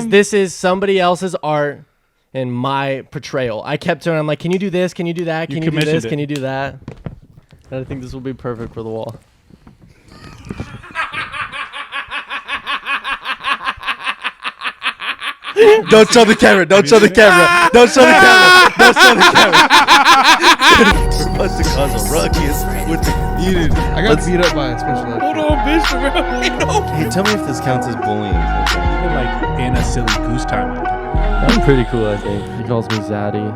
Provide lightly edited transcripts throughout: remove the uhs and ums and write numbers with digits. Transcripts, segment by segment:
This is somebody else's art and my portrayal. I kept telling him, like, can you do this? Can you do that? Can you do this? Can you do that? And I think this will be perfect for the wall. Don't show the camera. Don't show the camera. Don't show the camera. Don't show the camera. We're supposed to cause a ruckus with the community. I got beat up by a special ed. Hold on, bitch. Hey, tell me if this counts as bullying. Even like in a silly goose time. That's pretty cool, I think. He calls me Zaddy.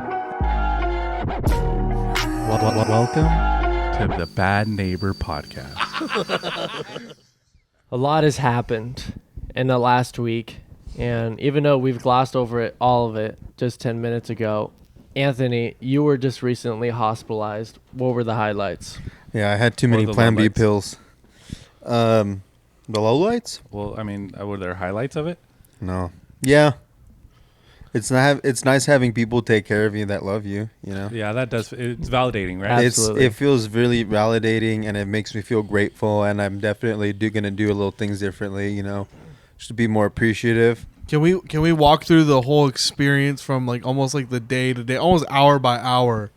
Welcome to the Bad Neighbor Podcast. A lot has happened in the last week. And even though we've glossed over it, all of it, just 10 minutes ago, Anthony, you were just recently hospitalized. What were the highlights? Yeah, I had too many Plan B pills. The lowlights? Well, I mean, were there highlights of it? No. Yeah. It's nice having people take care of you that love you, you know? Yeah, that does. It's validating, right? Absolutely. It feels really validating, and it makes me feel grateful, and I'm definitely going to do a little things differently, you know? Just to be more appreciative. Can we walk through the whole experience from like almost like the day to day, almost hour by hour?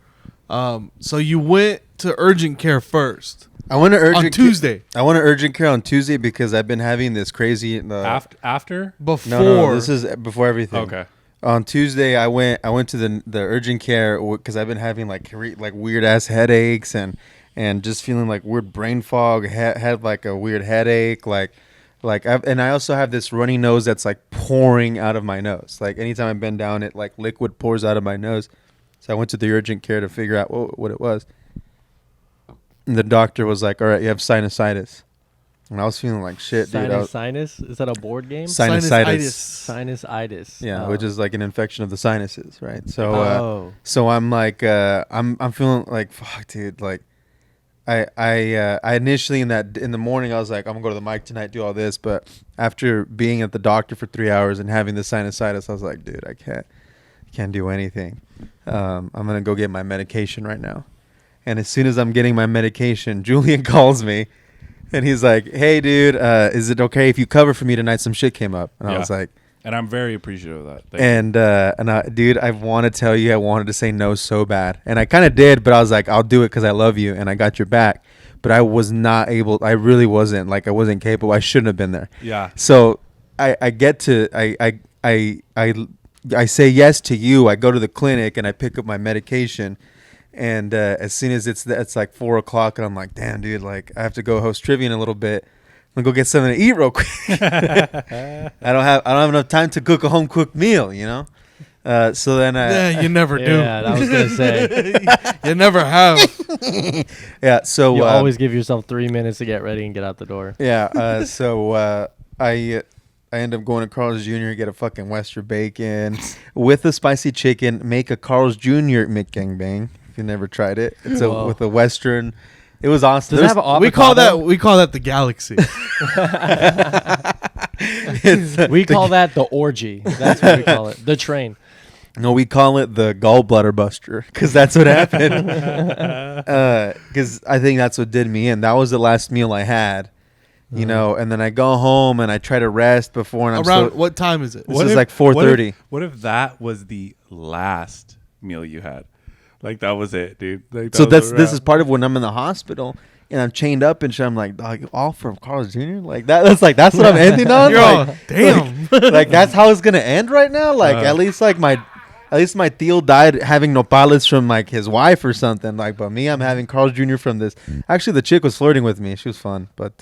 So you went to urgent care first. I went to urgent on Tuesday. I went to urgent care on Tuesday because I've been having this crazy after before. No, this is before everything. Okay. On Tuesday, I went to the urgent care because I've been having like weird ass headaches and just feeling like weird brain fog. Had like a weird headache, and I also have this runny nose that's like pouring out of my nose. Like anytime I bend down, it like liquid pours out of my nose. So I went to the urgent care to figure out what it was. And the doctor was like, "All right, you have sinusitis." And I was feeling like shit, dude. Sinus? Is that a board game? Sinusitis. Yeah, which is like an infection of the sinuses, right? So, so I'm like, I'm feeling like, fuck, dude, like. I initially in the morning I was like, I'm gonna go to the mic tonight, do all this, but after being at the doctor for 3 hours and having the sinusitis, I was like, dude, I can't do anything. I'm gonna go get my medication right now. And as soon as I'm getting my medication, Julian calls me, and he's like, hey, dude, is it okay if you cover for me tonight? Some shit came up, and I was like. And I'm very appreciative of that. Dude, I want to tell you, I wanted to say no so bad. And I kind of did, but I was like, I'll do it because I love you and I got your back. But I was not able, I really wasn't, like I wasn't capable. I shouldn't have been there. Yeah. So I say yes to you. I go to the clinic and I pick up my medication. And as soon as it's like 4 o'clock and I'm like, damn, dude, like I have to go host trivia in a little bit. I'm gonna go get something to eat real quick. I don't have enough time to cook a home cooked meal, you know. So then you never do. Yeah, I was gonna say you never have. Yeah, so you always give yourself 3 minutes to get ready and get out the door. Yeah, so I end up going to Carl's Jr. get a fucking Western bacon with a spicy chicken. Make a Carl's Jr. McGangbang. If you never tried it, it's with a Western. It was awesome. Does it have we call that the Galaxy. We call that the orgy. That's what we call it. The train. No, we call it the gallbladder buster because that's what happened. Because I think that's what did me in. That was the last meal I had, you know. And then I go home and I try to rest before. And what time is it? This is like 4:30. What if that was the last meal you had? Like that was it, dude. Like, so this is part of when I'm in the hospital and I'm chained up and shit. I'm like, all from Carl's Jr. Like that's what I'm ending on. Damn. Like that's how it's gonna end right now. Like at least my Theo died having nopales from like his wife or something. Like, but me, I'm having Carl's Jr. from this. Actually, the chick was flirting with me. She was fun, but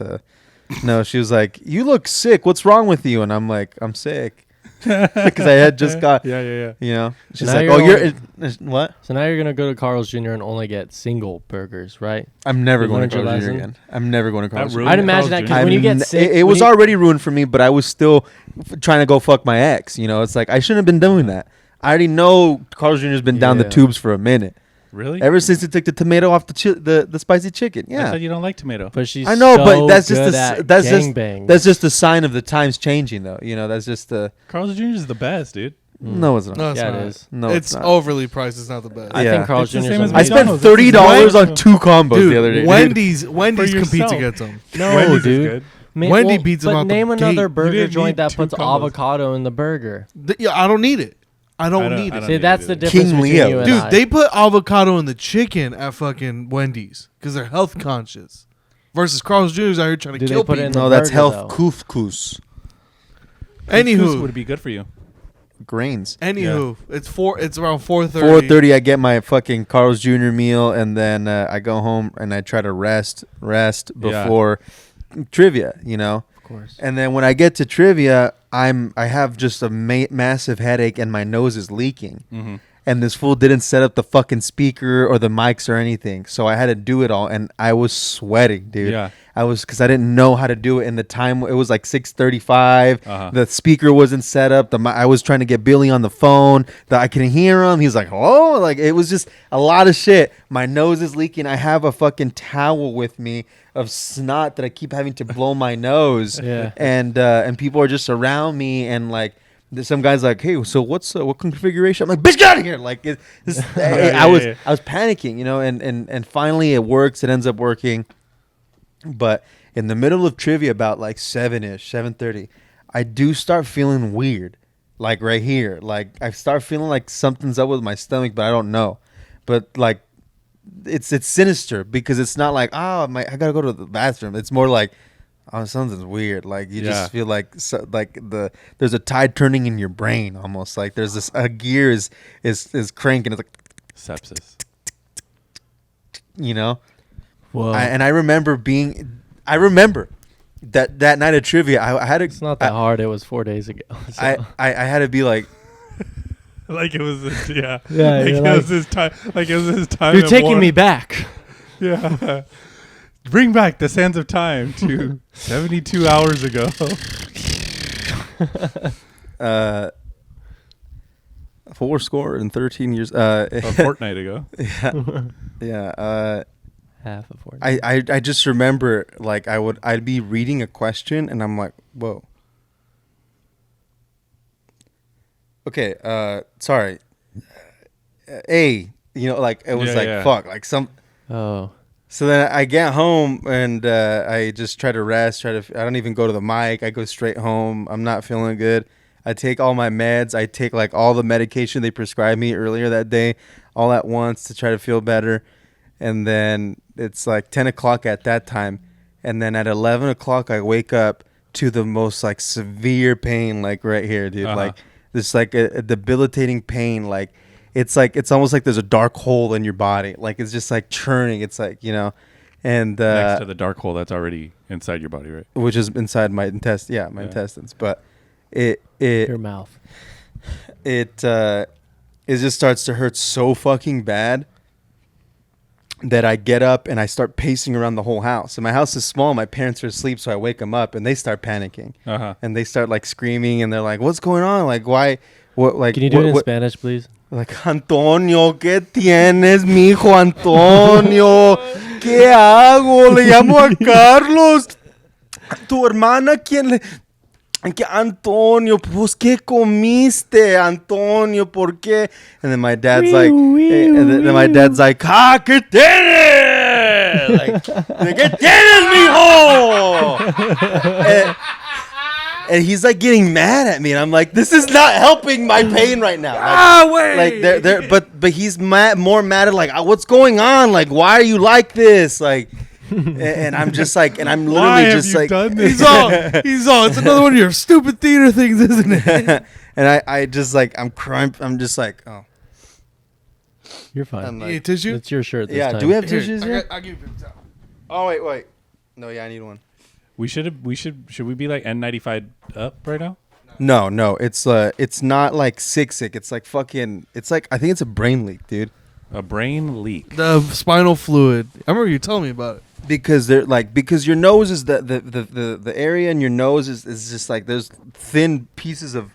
no, she was like, "You look sick. What's wrong with you?" And I'm like, "I'm sick." Because I had just got you know, she's like, you're what? So now you're gonna go to Carl's Jr. and only get single burgers, right? I'm never going to Carl's Jr. again. I'm never going to Carl's Jr. I'd imagine that because when you get sick, it was already ruined for me, but I was still trying to go fuck my ex. You know, it's like I shouldn't have been doing that. I already know Carl's Jr. has been down the tubes for a minute. Really? Ever since he took the tomato off the spicy chicken. Yeah. I thought you don't like tomato. But she's I know, so but that's just a sign of the times changing, though. You know, that's just the Carl's Jr. is the best, dude. No, it's not. No, it's not. It is. No, it's overly priced. It's not the best. I think Carl's Jr. is the I spent $30 on 2 combos the other day. Wendy's competes against them. No, dude. Wendy beats them but out the name another gate. burger didn't joint need that 2 puts combos. avocado in the burger. Yeah, I don't need it. I don't need I it. don't See, need that's it the either. difference King between Leo. you and Dude, I. they put avocado in the chicken at fucking Wendy's because they're health conscious. Versus Carl's Jr.'s out here trying to Do they kill put it people. in No, the that's burger, health though. couscous. Anywho, would be good for you. Grains. It's around 4:30. 4:30, I get my fucking Carl's Jr. meal, and then I go home and I try to rest before trivia. You know. Of course. And then when I get to trivia, I have just a massive headache and my nose is leaking. Mm-hmm. And this fool didn't set up the fucking speaker or the mics or anything, so I had to do it all, and I was sweating, dude. Yeah. Because I didn't know how to do it in the time. It was like 6:35. Uh-huh. The speaker wasn't set up. I was trying to get Billy on the phone. That I couldn't hear him. He's like, "Hello," like it was just a lot of shit. My nose is leaking. I have a fucking towel with me of snot that I keep having to blow my nose. Yeah. And people are just around me, and like some guy's like, "Hey, so what configuration?" I'm like, "Bitch, get out of here!" Like I was panicking, you know. And finally it works. It ends up working. But in the middle of trivia, about like 7:30, I do start feeling weird, like right here. Like I start feeling like something's up with my stomach, but I don't know. But like it's sinister because it's not like I gotta go to the bathroom. It's more like something's weird. Like you just feel like there's a tide turning in your brain almost. Like there's this a gear is cranking. It's like Sepsis. you know. Whoa. I remember that night of trivia. I had to. It's not that hard. It was 4 days ago. So. I had to be like, Like it was his, Yeah, Like you're it like- was his time. Like it was his time. You're at taking war. me back. Yeah. Bring back the sands of time to 72 hours ago. 4 years. A fortnight ago. Yeah. Half of 4. I just remember like I'd be reading a question and I'm like, whoa. Okay. Sorry. You know, like it was fuck, like some. Oh. So then I get home and I just try to rest. I don't even go to the mic. I go straight home. I'm not feeling good. I take all my meds. I take like all the medication they prescribed me earlier that day, all at once to try to feel better. And then it's like 10 o'clock at that time. And then at 11 o'clock, I wake up to the most like severe pain, like right here, dude. Uh-huh. Like this, like a debilitating pain. Like it's almost like there's a dark hole in your body. Like it's just like churning. It's like, you know, and Next to the dark hole that's already inside your body, right? which is inside my intestines. Yeah, my intestines. But Your mouth. it just starts to hurt so fucking bad that I get up and I start pacing around the whole house. And my house is small. My parents are asleep, so I wake them up and they start panicking. Uh-huh. And they start like screaming and they're like, "What's going on? Like, why? What? Like, Can you do it in what, Spanish, please? Like, Antonio, ¿qué tienes, mijo Antonio? ¿Qué hago? Le llamo a Carlos. Tu hermana, ¿quién le...? Que Antonio, pues ¿qué comiste, Antonio? ¿Por qué? And then my dad's like, then my dad's like, ¿qué tienes? Like, ¿qué tienes, mijo? And he's like getting mad at me, and I'm like, this is not helping my pain right now. Like, they're but he's more mad at like, what's going on? Like, why are you like this? Like. And I'm just like, and I'm literally just like, done this? He's all. It's another one of your stupid theater things, isn't it? and I just like, I'm crying. I'm just like, oh, You're fine. I'm You like, need tissue? It's your shirt this yeah. time. Do we have Here, tissues here? I'll give you a towel. Oh wait. No, yeah, I need one. Should we be like N95 up right now? No, it's not like sick. It's like fucking. It's like I think it's a brain leak, dude. A brain leak. The spinal fluid. I remember you telling me about it. Because your nose is the area in your nose is just like there's thin pieces of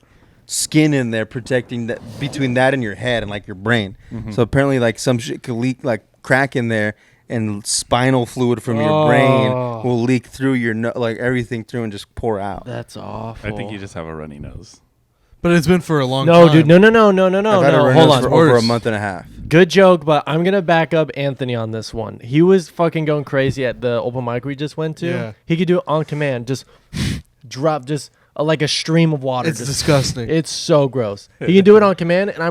skin in there protecting that between that and your head and like your brain. Mm-hmm. So apparently like some shit could leak, like crack in there, and spinal fluid from your brain will leak through your like everything through and just pour out. That's awful. I think you just have a runny nose. But it's been for a long No, time. dude. No. I've had a runny Hold nose on. for over a Worse. month and a half. Good joke, but I'm gonna back up Anthony on this one. He was fucking going crazy at the open mic we just went to. Yeah. He could do it on command, just drop, just like a stream of water. It's disgusting. It's so gross. He can do it on command, and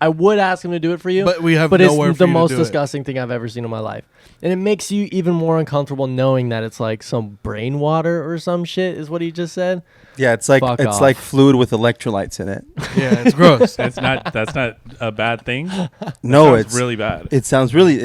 I would ask him to do it for you. But we have but nowhere it's for the you to most do it. disgusting thing I've ever seen in my life, and it makes you even more uncomfortable knowing that it's like some brain water or some shit. Is what he just said. Yeah, it's like Fuck off. like fluid with electrolytes in it. Yeah, it's gross. That's not a bad thing. No, Sounds it's really bad. It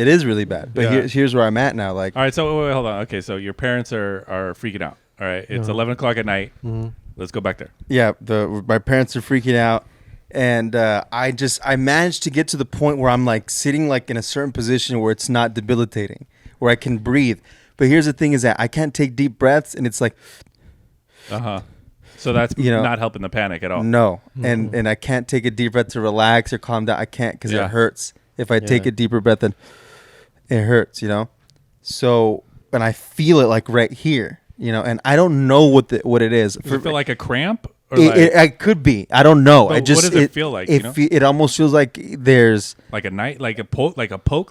is really bad. But Yeah. here's where I'm at now. Like, All right, so wait, hold on. Okay, so your parents are freaking out. All right, it's 11 o'clock at night. Mm-hmm. Let's go back there. yeah, my parents are freaking out, and I managed to get to the point where I'm like sitting like in a certain position where it's not debilitating, where I can breathe. But here's the thing: is that I can't take deep breaths, and it's like So that's You know, not helping the panic at all. no, and I can't take a deep breath to relax or calm down. I can't because Yeah. it hurts. If I take a deeper breath, then it hurts. So and I feel it like right here. And I don't know what it is. Does it feel like a cramp? Or It could be. I don't know. But I just what does it feel like, you know? It almost feels like there's like a knife, like a poke,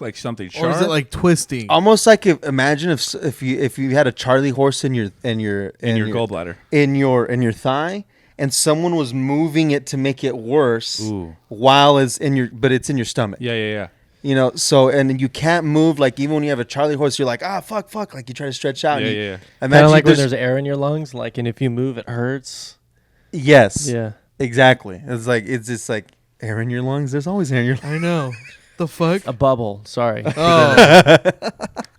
like something sharp. Or is it like twisting? almost like imagine if you had a Charlie horse in your gallbladder, in your thigh, and someone was moving it to make it worse Ooh. while it's in your stomach. Yeah. So and you can't move, like even when you have a Charlie horse, you're like fuck, like you try to stretch out. Yeah. Kind of like when there's air in your lungs, like, and if you move, it hurts. Yes. Yeah. Exactly. It's just like air in your lungs. There's always air in your lungs. I know. The fuck? A bubble. Sorry. Oh,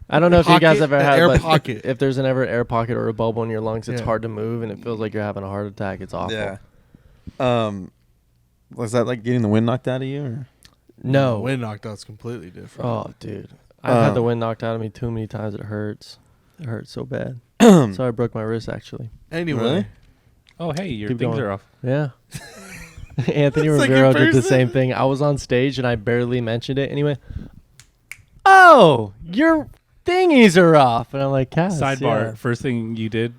I don't know if you guys Pocket? ever An had air but pocket. If there's an air pocket or a bubble in your lungs, it's Yeah. hard to move and it feels like you're having a heart attack. It's awful. Yeah. Was that like getting the wind knocked out of you? Or? No. wind knocked out's completely different. Oh, dude. I've had the wind knocked out of me too many times. It hurts. It hurts so bad. So I broke my wrist, actually. Anyway, Really? Oh, hey, your Keep things going. are off. Yeah. Anthony It's like Rivero in did the person. same thing. I was on stage and I barely mentioned it. And he went, "Oh, your thingies are off." And I'm like, "Cass, Sidebar. yeah." First thing you did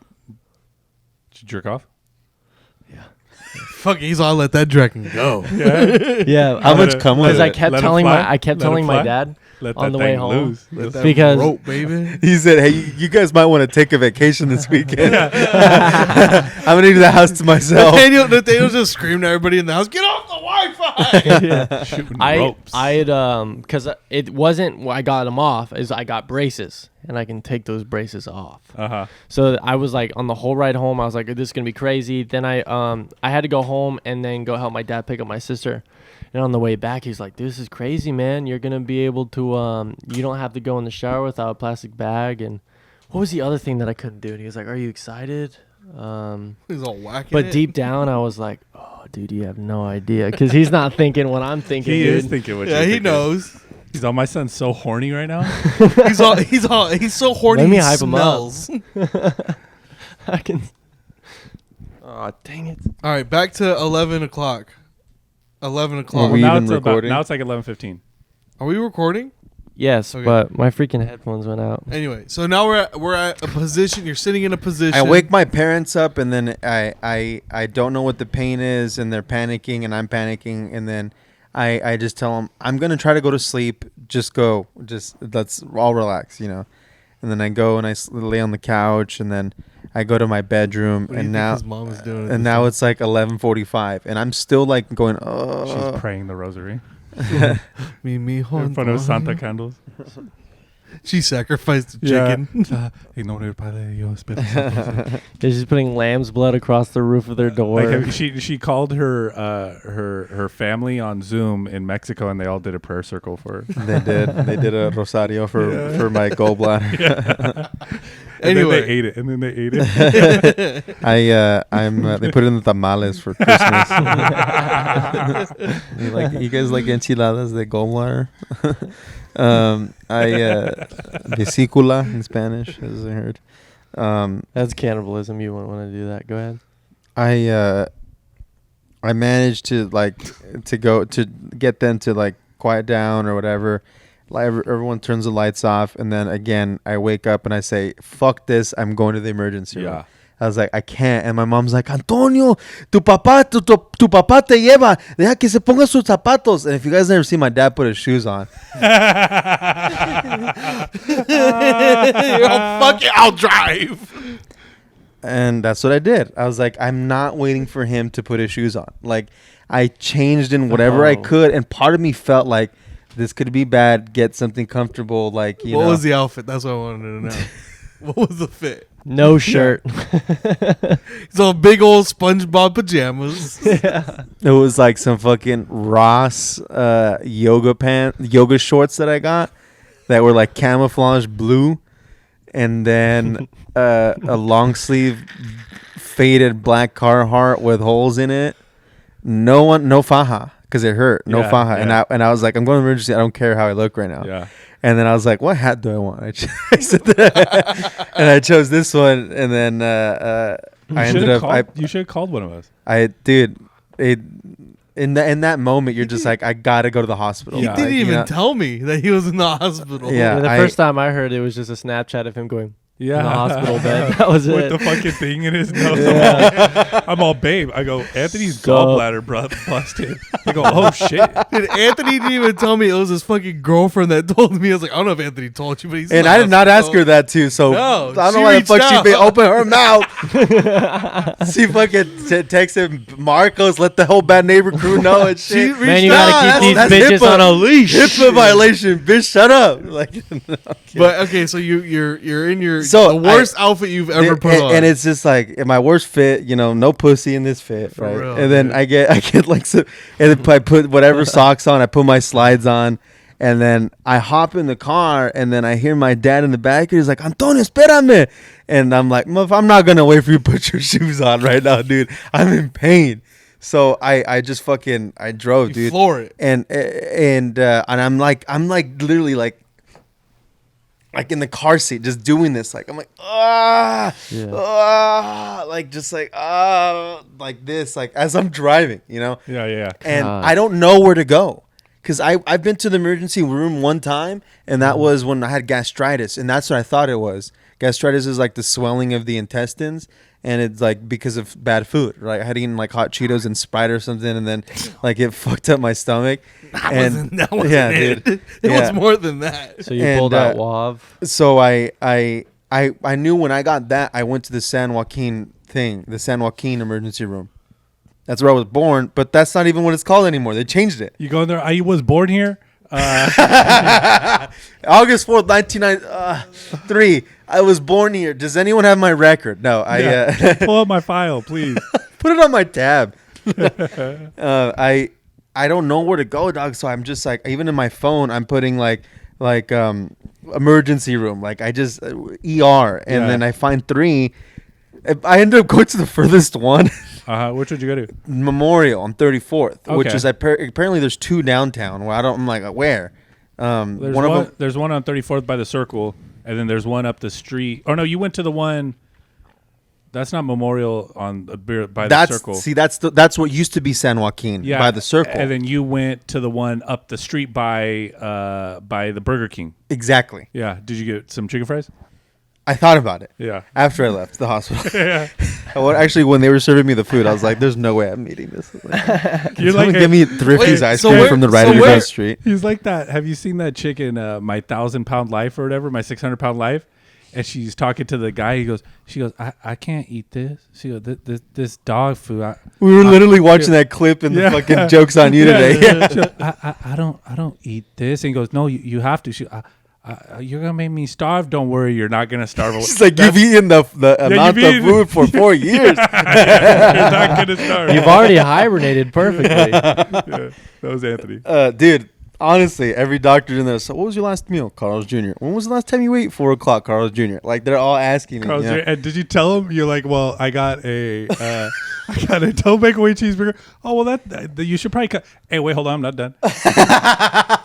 you jerk off? fuck, he's all let that dragon go. Yeah. How much cum was Because I it? kept Let it telling fly? I kept Let it telling my fly? dad Let on that the way thing home. loose. Let that Because- rope, baby. He said, "Hey, you guys might want to take a vacation this weekend. I'm gonna need the house to myself." Nathaniel just screamed at everybody in the house, "Get off the Wi-Fi!" Shooting I ropes. had because it wasn't I got them off, is I got braces and I can take those braces off. So I was like on the whole ride home, I was like, this is gonna be crazy. Then I had to go home and then go help my dad pick up my sister. And on the way back, he's like, "This is crazy, man. You're gonna be able to you don't have to go in the shower without a plastic bag." And what was the other thing that I couldn't do? And he was like, "Are you excited?" He's all whacking. But it. deep down, I was like, "Oh, dude, you have no idea," because he's not thinking what I'm thinking. he dude. is thinking what yeah, you're he thinking. knows. He's all, my son's so horny right now. He's so horny. Let me he hype him up. smells. I can. Oh, dang it! All right, back to 11 o'clock. 11 Are o'clock. we now even it's recording? now it's like 11:15. Are we recording? Yes, Okay. but my freaking headphones went out. Anyway, so now we're at a position. You're sitting in a position. I wake my parents up, and then I don't know what the pain is, and they're panicking, and I'm panicking, and then I just tell them I'm gonna try to go to sleep. Just let's all relax, And then I go and I lay on the couch, and then I go to my bedroom, What do you and think now his mom is doing at and this now time? it's like 11:45, and I'm still like going, She's praying the rosary Mi in front of Santa candles. She sacrificed the chicken. En nombre del Padre, Dios, Espíritu Santo. They're just putting lamb's blood across the roof of their door. Like she called her family on Zoom in Mexico, and they all did a prayer circle for her. They did a rosario for my gallbladder. And Anyway. then they ate it. They put it in the tamales for Christmas. You guys like enchiladas de gallbladder? Vesicula in Spanish, as I heard. That's cannibalism. You wouldn't want to do that. Go ahead. I managed to get them to quiet down or whatever. Everyone turns the lights off, and then again I wake up and I say, "Fuck this! I'm going to the emergency room." Yeah. I was like, I can't. And my mom's like, Antonio, tu papá te lleva. Deja que se ponga sus zapatos. And if you guys never see my dad put his shoes on. Fuck it, I'll drive. And that's what I did. I was like, I'm not waiting for him to put his shoes on. Like, I changed in whatever I could. And part of me felt like this could be bad. Get something comfortable. Like, you know. What was the outfit? That's what I wanted to know. What was the fit? No shirt. So big old SpongeBob pajamas. Yeah. It was like some fucking Ross yoga shorts that I got that were like camouflage blue. And then a long sleeve faded black Carhartt with holes in it. No faja because it hurt. No faja. Yeah. And I was like, I'm going to emergency. I don't care how I look right now. Yeah. And then I was like, what hat do I want? I said that. And I chose this one. And then I ended up. You should have called one of us. In that moment, you're just like, I gotta go to the hospital. He Yeah. didn't Like, even you know? tell me that he was in the hospital. Yeah. The first time I heard it was just a Snapchat of him going Yeah. in the hospital bed. That was With it. the fucking thing in his nose. Yeah. I'm all babe. I go, Anthony's So- gallbladder busted. I go, oh shit. Dude, Anthony didn't even tell me it was his fucking girlfriend that told me. I was like, I don't know if Anthony told you, but he's in And the I did not ask hospital. her that too. So No, I don't she know why the reached fuck out. she open her mouth. She fucking texted Marcos, let the whole bad neighbor crew know and She shit. reached Man, you out. gotta keep that's these bitches HIPAA. on a leash. HIPAA violation, bitch. Shut up. Like, no, But okay, so you're in your So the worst outfit you've ever put on. and it's just like in my worst fit, you know, no pussy in this fit, For right? real, and then dude. I get like some, and then I put whatever socks on, I put my slides on, and then I hop in the car, and then I hear my dad in the back, and he's like, Antonio, espérame, and I'm like, I'm not gonna wait for you to put your shoes on right now, dude. I'm in pain. So I just fucking drove, you dude, floor it. and I'm like literally like in the car seat, just doing this. Like, I'm like, like, just like, like this, like, as I'm driving, you know? Yeah. And God. I don't know where to go. Because I've been to the emergency room one time, and that was when I had gastritis. And that's what I thought it was. Gastritis is like the swelling of the intestines. And it's like because of bad food. Like, I had eaten like hot Cheetos and Sprite or something. And then like it fucked up my stomach. That wasn't it. dude. It Yeah. was more than that. So you And, pulled out WAV. So I knew when I got that, I went to the San Joaquin emergency room. That's where I was born, but that's not even what it's called anymore. They changed it. You go in there. I was born here. August 4th, 1993. I was born here. Does anyone have my record? No, Pull up my file, please. put it on my tab. I don't know where to go, dog. So I'm just like, even in my phone, I'm putting like emergency room. Like I just ER, and then I find 3. I ended up going to the furthest one. Which would you go to? Memorial on 34th, which Okay. is apparently there's 2 downtown. Where I'm like, where? There's one on 34th by the Circle, and then there's one up the street. Oh no, you went to the one. That's not Memorial on by the Circle. See, that's what used to be San Joaquin by the Circle. And then you went to the one up the street by the Burger King. Exactly. Yeah. Did you get some chicken fries? I thought about it. Yeah. After I left the hospital. Yeah. Actually, when they were serving me the food, I was like, "There's no way I'm eating this." You're Someone like give me Thrifty's Wait, ice so cream where- from the right so of where- the street. He's like that. Have you seen that chick in My 1,000-Pound Life or whatever, My 600-Pound Life? And she's talking to the guy. She goes, I can't eat this. She goes, this dog food. We were literally watching that clip and the fucking jokes on you today. She goes, I don't eat this. And he goes, no, you have to. You're gonna make me starve. Don't worry, you're not gonna starve. She's like, you've eaten the amount you've of eaten- food for 4 years. You're not gonna starve. You've already hibernated perfectly. Yeah, that was Anthony. Dude, honestly, every doctor's in there. So, what was your last meal, Carlos Jr.? When was the last time you ate 4 o'clock, Carlos Jr.? Like, they're all asking me. Carl's you know? and did you tell him? You're like, well, I got a don't make away cheeseburger. Oh, well, that you should probably cut. Hey, wait, hold on, I'm not done.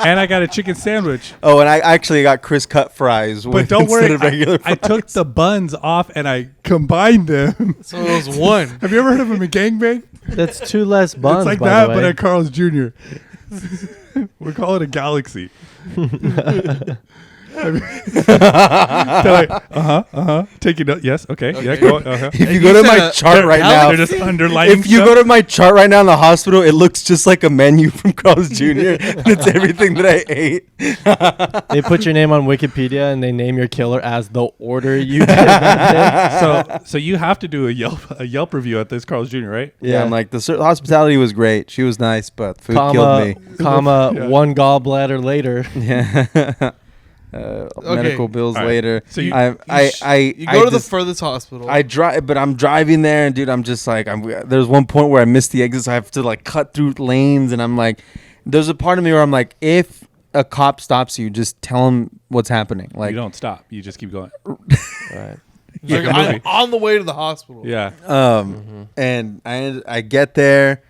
And I got a chicken sandwich. Oh, and I actually got Chris cut fries. But don't worry, instead of regular I took the buns off and I combined them. So it was one. Have you ever heard of a gangbang? That's 2 less buns. It's like by that, the way. but at Carl's Jr. We call it a galaxy. They're like, taking note. Yes, okay. Yeah, go. If you go to my chart right now, They're just underlining. if you go to my chart right now in the hospital, it looks just like a menu from Carl's Jr. and it's everything that I ate. They put your name on Wikipedia and they name your killer as the order you did that So you have to do a Yelp review at this Carl's Jr., right? Yeah, I'm like, the hospitality was great. She was nice, but food killed me. Yeah. One gallbladder later. Yeah. Medical bills later. So you go to the furthest hospital. I drive, but I'm driving there, and dude, I'm just like, there's one point where I missed the exit, so I have to like cut through lanes, and I'm like, there's a part of me where I'm like, if a cop stops you, just tell him what's happening. Like, you don't stop. You just keep going. Right. Like, I'm on the way to the hospital. Yeah. And I get there.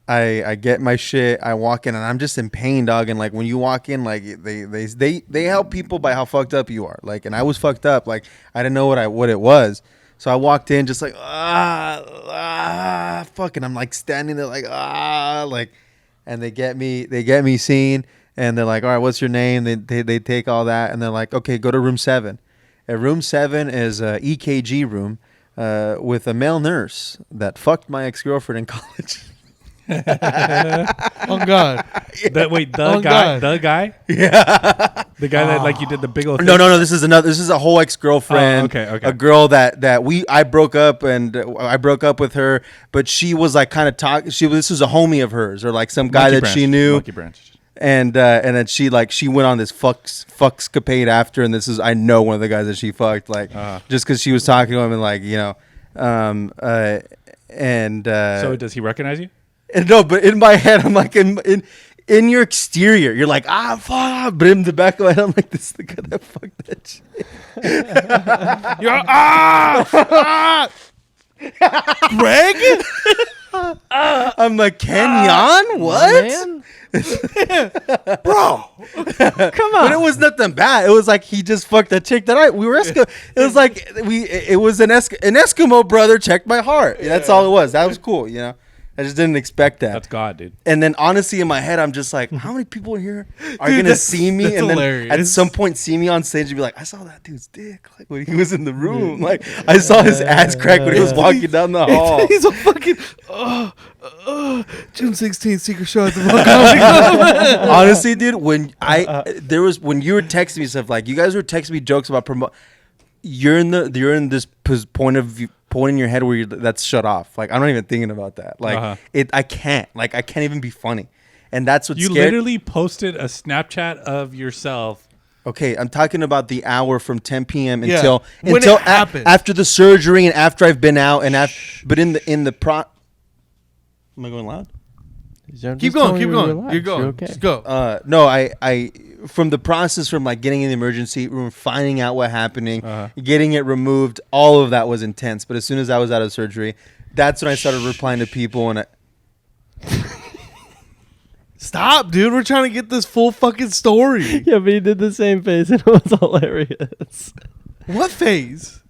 I get my shit. I walk in and I'm just in pain, dog. And like when you walk in, like they help people by how fucked up you are. Like, and I was fucked up. Like I didn't know what it was. So I walked in just like fucking. I'm like standing there like like, and they get me seen. And they're like, all right, what's your name? They take all that and they're like, okay, go to room 7. Room 7 is a EKG room with a male nurse that fucked my ex-girlfriend in college. Oh God! The guy, yeah, the guy that like you did the big old. No. This is a whole ex-girlfriend. Okay. A girl that I broke up with her, but she was like kind of this was a homie of hers or like some guy that she knew. Monkey Branch. And then she went on this fuckscapade after, and I know one of the guys that she fucked just because she was talking to him and like So does he recognize you? No, but in my head, I'm like, in your exterior, you're like, fuck. But in the back of my head, I'm like, this is the guy that fucked that shit. You're, Greg? I'm like, Kenyon? What? Man? Bro. Come on. But it was nothing bad. It was like he just fucked a chick that we were Eskimo. It was like it was an Eskimo brother checked my heart. Yeah. That's all it was. That was cool, I just didn't expect that. That's God, dude. And then honestly, in my head, I'm just like, how many people in here are gonna see me and then hilarious. at some point see me on stage and be like, I saw that dude's dick like when he was in the room. Like I saw his ass crack when he was walking down the hall. He's a fucking June 16th secret show at the Comedy Honestly, dude, when you were texting me stuff like you guys were texting me jokes about you're in this point in your head where that's shut off. Like I'm not even thinking about that. Like I can't even be funny, and that's what you literally posted a Snapchat of yourself. Okay, I'm talking about the hour from 10 p.m. Yeah. until it happened. After the surgery and after I've been out and but in the am I going loud? Keep going. You're going. You're okay. Just go. No, I from the process from like getting in the emergency room, finding out what happening, getting it removed, all of that was intense. But as soon as I was out of surgery, that's when I started replying to people and Stop, dude. We're trying to get this full fucking story. Yeah, but he did the same face and it was hilarious. What phase?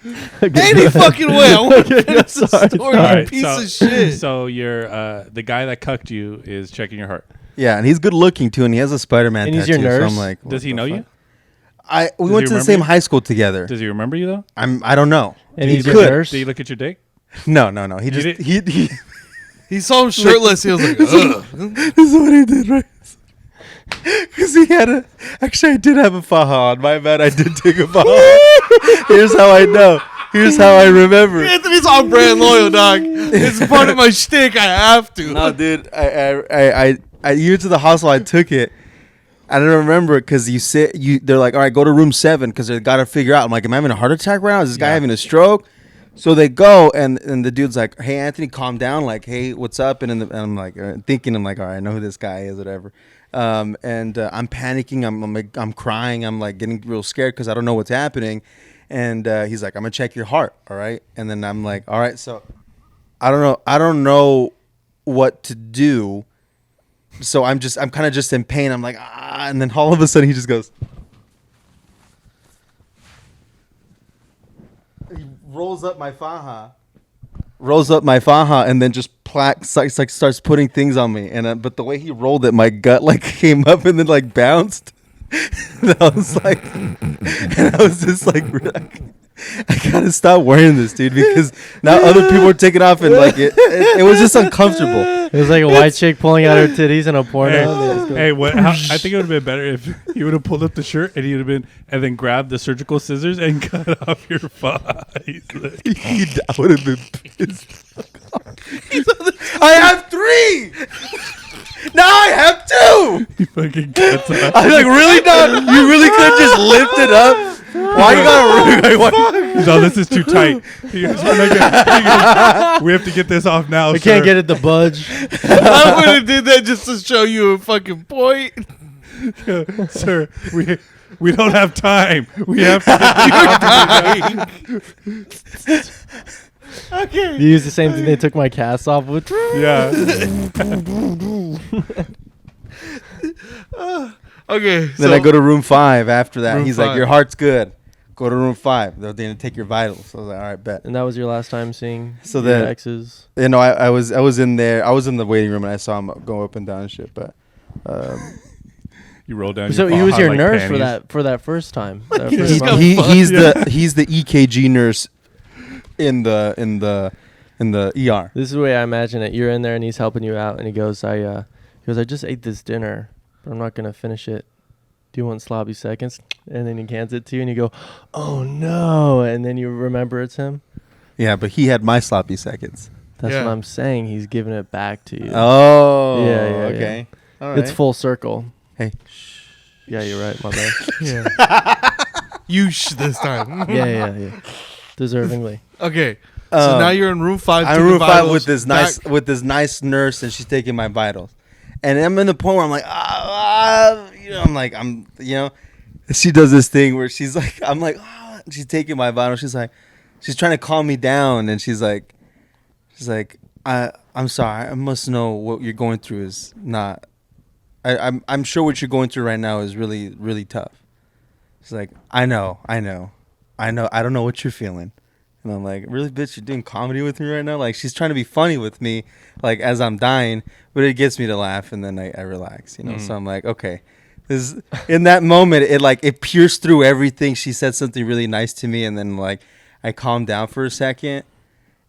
Any fucking way. I want to finish the story, you piece of shit. So you're the guy that cucked you is checking your heart. yeah, and he's good looking too, and he has a Spider-Man And he's tattoo. your nurse? So I'm like, Does he know you? we went to the same high school together. Does he remember you though? I don't know. And He he's your could. nurse? Did he look at your dick? No. He just he He saw him shirtless. He was like, ugh. This is what he did, right? Because he had actually, I did have a faja on. My bad, I did take a faja. Here's how I know. Here's how I remember. Anthony's on brand loyal, dog. It's part of my shtick. I have to. No, dude. I you went to the hospital. I took it. I don't remember it because they're like, all right, go to room 7 because they got to figure out. I'm like, am I having a heart attack right now? Is this guy having a stroke? So they go, and the dude's like, hey, Anthony, calm down. Like, hey, what's up? And I'm like, thinking, I'm like, all right, I know who this guy is, whatever. I'm panicking. I'm crying. I'm like getting real scared because I don't know what's happening. And he's like, I'm gonna check your heart, all right? And then I'm like, all right. So I don't know what to do. So I'm kind of just in pain. I'm like, and then all of a sudden he just goes. He rolls up my faja, rolls up my faja, and then just starts putting things on me. And but the way he rolled it, my gut like came up and then like bounced. And I was like, and I was just like, I gotta stop wearing this, dude, because now other people are taking off, and like it was just uncomfortable. It was like a white chick pulling out her titties in a porno. Hey, I think it would have been better if he would have pulled up the shirt and he would have been, and then grabbed the surgical scissors and cut off your thighs. I would have been pissed. I have 3. Now I have 2. He fucking cuts off. I'm like, really? Not? You really could just lift it up? Why you gotta? No, this is too tight. He goes, we have to get this off now. We can't get it to budge. I would have did that just to show you a fucking point. Sir, we don't have time. We have to get Okay. You use the same thing they took my cast off with. Yeah. Okay. Then I go to room 5 after that. Room He's 5. like, your heart's good. Go to room 5. They're going to take your vitals. So I was like, all right, bet. And that was your last time seeing So your then- exes. You know, I was in there. I was in the waiting room and I saw him go up and down and shit. But You roll down. So your he was faja your like nurse panties. for that first time. That He's first got month. he's the EKG nurse in the ER. This is the way I imagine it. You're in there and he's helping you out, and he goes, I just ate this dinner, but I'm not gonna finish it. Do you want sloppy seconds? And then he hands it to you, and you go, oh no, and then you remember it's him. Yeah, but he had my sloppy seconds. That's Yeah. what I'm saying. He's giving it back to you. Oh, Yeah, okay. All right. It's full circle. Hey. Yeah, you're right, my bad. Yeah. You this time. yeah. Deservingly. Okay. So now you're in room 5. I'm in room 5 with this nice nurse, and she's taking my vitals. And I'm in the point where I'm like, she does this thing where she's like, I'm like, she's taking my vitals. She's like, she's trying to calm me down, and she's like, I'm sorry, I must know what you're going through is not. I'm sure what you're going through right now is really, really tough. She's like, I know. I don't know what you're feeling. And I'm like, really, bitch, you're doing comedy with me right now? Like, she's trying to be funny with me, like, as I'm dying, but it gets me to laugh, and then I relax, you know? So I'm like, okay. In that moment, it pierced through everything. She said something really nice to me, and then, like, I calmed down for a second,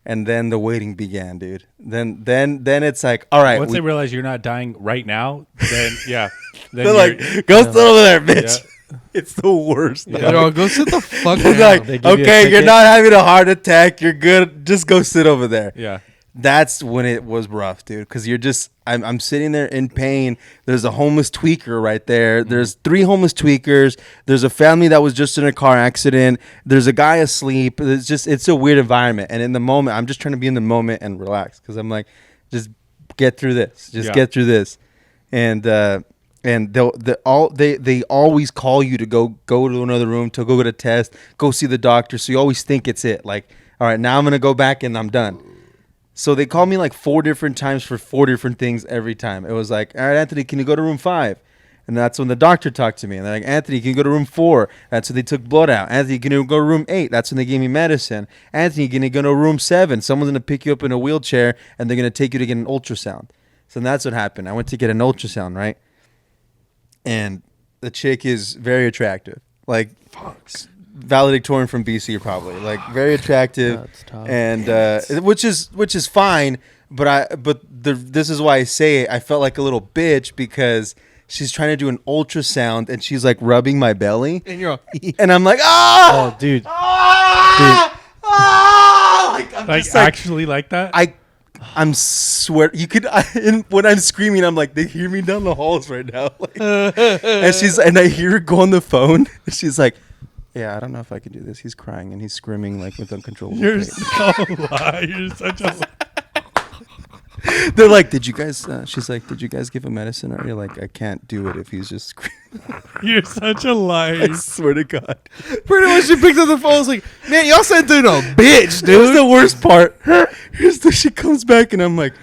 and then the waiting began, dude. Then it's like, all right. Once they realize you're not dying right now, then, yeah. Then They're like, go sit over there, bitch. Yeah. It's the worst. They're all, go sit the fuck It's down. like, They give you a okay, you're ticket. not having a heart attack. You're good. Just go sit over there. Yeah. That's when it was rough, dude. Because I'm sitting there in pain. There's a homeless tweaker right there. There's 3 homeless tweakers. There's a family that was just in a car accident. There's a guy asleep. It's a weird environment. And in the moment, I'm just trying to be in the moment and relax. Because I'm like, just get through this. Get through this. And they always call you to go to another room, to go get a test, go see the doctor. So you always think it's it. Like, all right, now I'm going to go back and I'm done. So they called me like 4 different times for 4 different things every time. It was like, all right, Anthony, can you go to room 5? And that's when the doctor talked to me. And they're like, Anthony, can you go to room 4? That's when they took blood out. Anthony, can you go to room 8? That's when they gave me medicine. Anthony, can you go to room 7? Someone's going to pick you up in a wheelchair and they're going to take you to get an ultrasound. So that's what happened. I went to get an ultrasound, right? And the chick is very attractive. Like, valedictorian from BC, probably. Like, very attractive. That's tough. And which is fine, but this is why I say it. I felt like a little bitch because she's trying to do an ultrasound and she's like rubbing my belly, And you're all, and I'm like, ah, Oh, dude. like, I'm Like, just like, actually like that? I'm swear you could. When I'm screaming, I'm like, they hear me down the halls right now. Like, and I hear her go on the phone. And she's like, yeah, I don't know if I can do this. He's crying and he's screaming like with uncontrollable You're pain. so lie. You're such a They're like, did you guys? She's like, did you guys give him medicine? Or you're like, I can't do it if he's just screaming. You're such a liar. I swear to God. pretty much she picked up the phone. I was like, man, y'all sent through no bitch, It was dude. the worst part. She comes back and I'm like,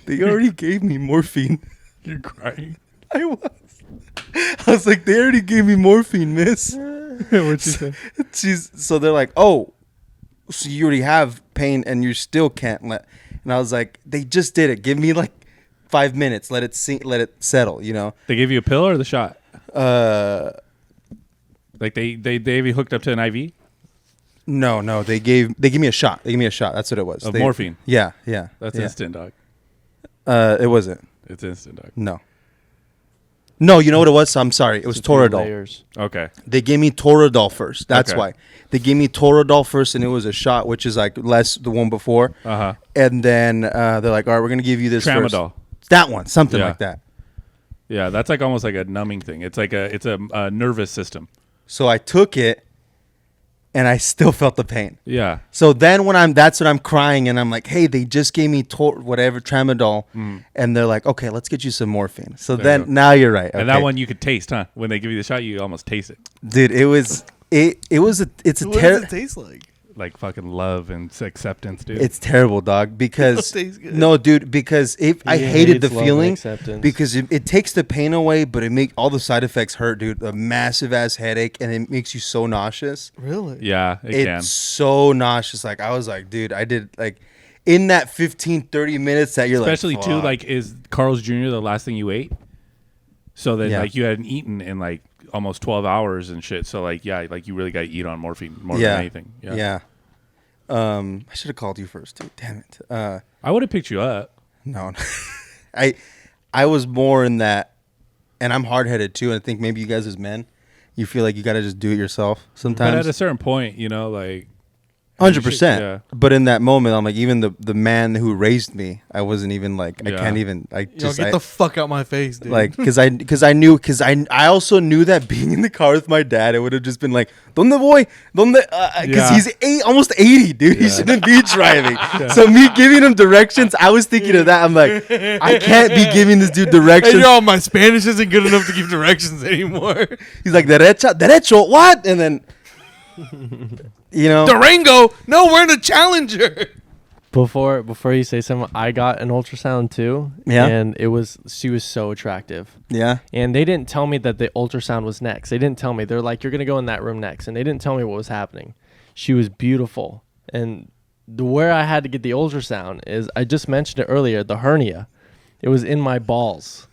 they already gave me morphine. You're crying. I was like, they already gave me morphine, miss. What'd she say? So they're like, oh, so you already have pain and you still can't let. And I was like, they just did it. Give me like 5 minutes. Let it settle. You know. They gave you a pill or the shot? Like they have you hooked up to an IV? No. They gave me a shot. That's what it was. Of morphine. Yeah. That's instant, dog. It wasn't. It's instant, dog. No, you know what it was? I'm sorry. It was Toradol. Okay. They gave me Toradol first. That's Okay. why. They gave me Toradol first, and it was a shot, which is like less the one before. Uh-huh. And then they're like, all right, we're going to give you this Tramadol. first. That one. Something Yeah. like that. Yeah, that's like almost like a numbing thing. It's like a nervous system. So I took it, and I still felt the pain. Yeah. So then that's when I'm crying, and I'm like, hey, they just gave me Tramadol, and they're like, okay, let's get you some morphine. So There you go. now you're right. And that one you could taste, huh? When they give you the shot, you almost taste it. Dude, it's a What does it taste like? Like fucking love and acceptance, dude. It's terrible, dog. Because It tastes good. no, dude. Because I He hated the hates love and feeling. acceptance. Because it takes the pain away, but it make all the side effects hurt, dude. A massive ass headache, and it makes you so nauseous. Really? yeah, it It's can. so nauseous. Like I was like, dude, I did like in that 15, 30 minutes that you're Especially like, too, fuck. like is Carl's Jr. the last thing you ate? So then Yeah. like you hadn't eaten in like almost 12 hours and shit. So like yeah, like you really got to eat on morphine more Yeah. than anything. Yeah. I should have called you first, dude. Damn it. I would have picked you up. No. I was more in that, and I'm hard headed too. And I think maybe you guys as men, you feel like you got to just do it yourself But sometimes. at a certain point, you know, like 100%. Yeah. But in that moment, I'm like, even the man who raised me, I wasn't even like, I Yeah. can't even, like, Yo, just, get the fuck out my face, dude. like, because I also knew that being in the car with my dad, it would have just been like, ¿Dónde voy? ¿Dónde? Because Yeah. he's almost 80, dude. He Yeah. shouldn't be driving. So me giving him directions, I was thinking of that. I'm like, I can't be giving this dude Hey, directions. yo, my Spanish isn't good enough to give directions anymore. He's like, derecho, what? And then, you know, Durango? No, we're in a Challenger. Before you say something, I got an ultrasound too. Yeah? And she was so attractive. yeah. And they didn't tell me that the ultrasound was next. They didn't tell me. They're like, you're going to go in that room next. And they didn't tell me what was happening. She was beautiful. And where I had to get the ultrasound is, I just mentioned it earlier, the hernia. It was in my balls.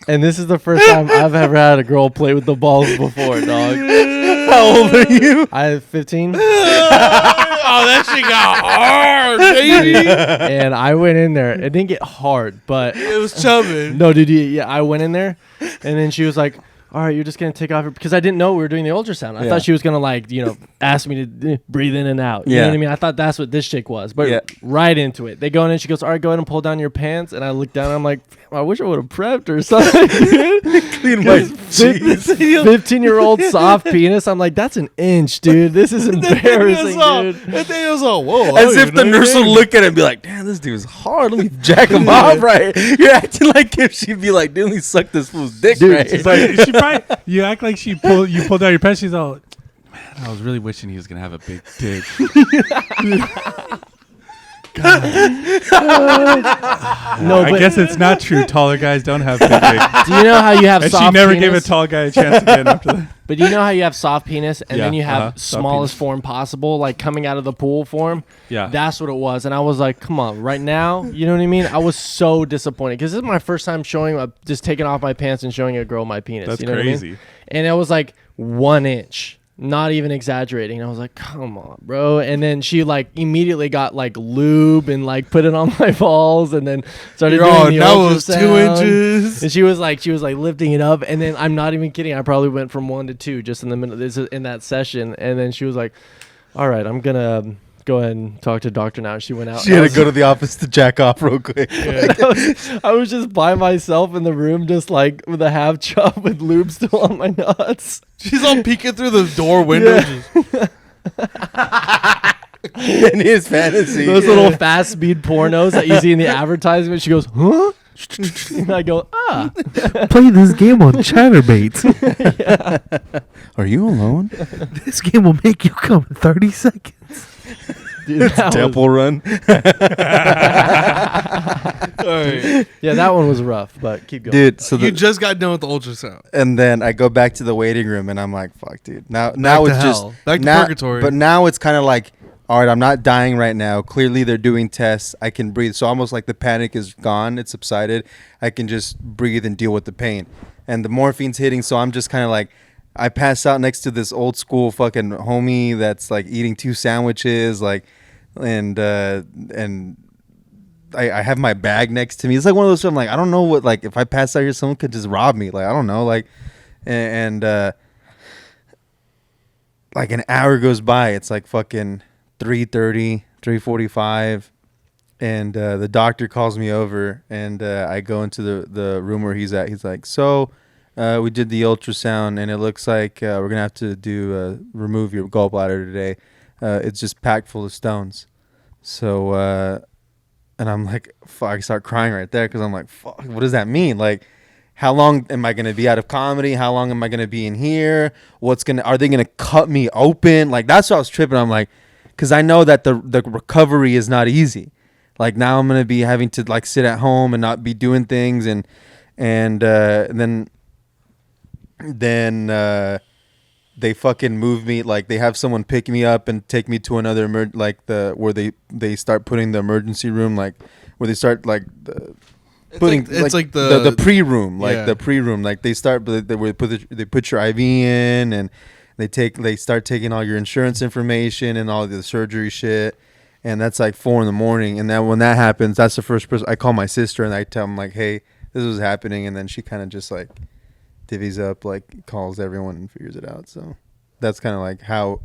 And this is the first time I've ever had a girl play with the balls before, dog. How old are you? I have 15. Oh, that shit got hard, baby. And I went in there. It didn't get hard, but It was chubbing. no, dude. Yeah, I went in there, and then she was like, "All right, you're just gonna take off your," because I didn't know we were doing the ultrasound. I Yeah. thought she was gonna like, ask me to breathe in and out. You Yeah. know what I mean? I thought that's what this chick was, but Yeah. right into it. They go in and she goes, "All right, go ahead and pull down your pants." And I look down. And I'm like, I wish I would have prepped or something. Clean my cheeks. 15-year-old soft penis. I'm like, that's an inch, dude. This is embarrassing, dude. Nathaniel's all, whoa. I As don't if even the know your nurse would name. look at it and be like, damn, this dude's hard. Let me jack him off, right? You're acting like if she'd be like, dude, let me suck this fool's dick, Dude, right? It's like she probably you act like you pulled out your pants. She's all, man, I was really wishing he was gonna have a big dick. No, I but guess it's not true. Taller guys don't have big dicks. do you know how you have And soft she never penis? gave a tall guy a chance again after that. But you know how you have soft penis and then Yeah, you have soft smallest penis. form possible, like coming out of the pool form? Yeah. That's what it was. And I was like, come on, right now? You know what I mean? I was so disappointed because this is my first time just taking off my pants and showing a girl my penis. That's you know What I crazy. mean? And it was like 1 inch. Not even exaggerating. And I was like, come on, bro. And then she like immediately got like lube and like put it on my balls and then started doing the now it was 2 ultrasound. inches. And she was like lifting it up, and then I'm not even kidding. I probably went from 1 to 2 just in the middle in that session, and then she was like, "All right, I'm gonna go ahead and talk to doctor now." And she went out. She had to go to the office to jack off real quick. I was just by myself in the room, just like with a half chop with lube still on my nuts. She's all peeking through the door window. In his fantasy. Those little fast speed pornos that you see in the advertisement. She goes, "Huh?" And I go, "Ah." Play this game on Chatterbait. Are you alone? This game will make you come in 30 seconds. Dude, that Temple Run. All right. yeah, that one was rough, but keep going. Dude, so You just got done with the ultrasound. and then I go back to the waiting room and I'm like, fuck, dude. Now to it's hell. just Back to now, purgatory. But now it's kind of like, all right, I'm not dying right now. Clearly they're doing tests. I can breathe. So almost like the panic is gone. It's subsided. I can just breathe and deal with the pain. And the morphine's hitting. So I'm just kind of like, I pass out next to this old school fucking homie that's like eating 2 sandwiches, like, and I have my bag next to me. It's like one of those. I'm like, I don't know what, like, if I pass out here, someone could just rob me. Like, I don't know, like, and like an hour goes by. It's like fucking 3:30, 3:45, and the doctor calls me over, and I go into the room where he's at. He's like, so. We did the ultrasound, and it looks like we're gonna have to remove your gallbladder today. It's just packed full of stones. So, and I'm like, fuck, I start crying right there because I'm like, fuck, what does that mean? Like, how long am I gonna be out of comedy? How long am I gonna be in here? Are they gonna cut me open? Like, that's what I was tripping. I'm like, because I know that the recovery is not easy. Like, now I'm gonna be having to like sit at home and not be doing things, and then they fucking move me. Like, they have someone pick me up and take me to another where they start putting the emergency room, like where they start like the putting the pre-room, like the pre-room, like they put your IV in, and they start taking all your insurance information and all the surgery shit. And that's like 4 a.m. And then when that happens, that's the first person I call my sister, and I tell them like, hey, this was happening. And then she kind of just like divvies up, like calls everyone and figures it out. So that's kind of like how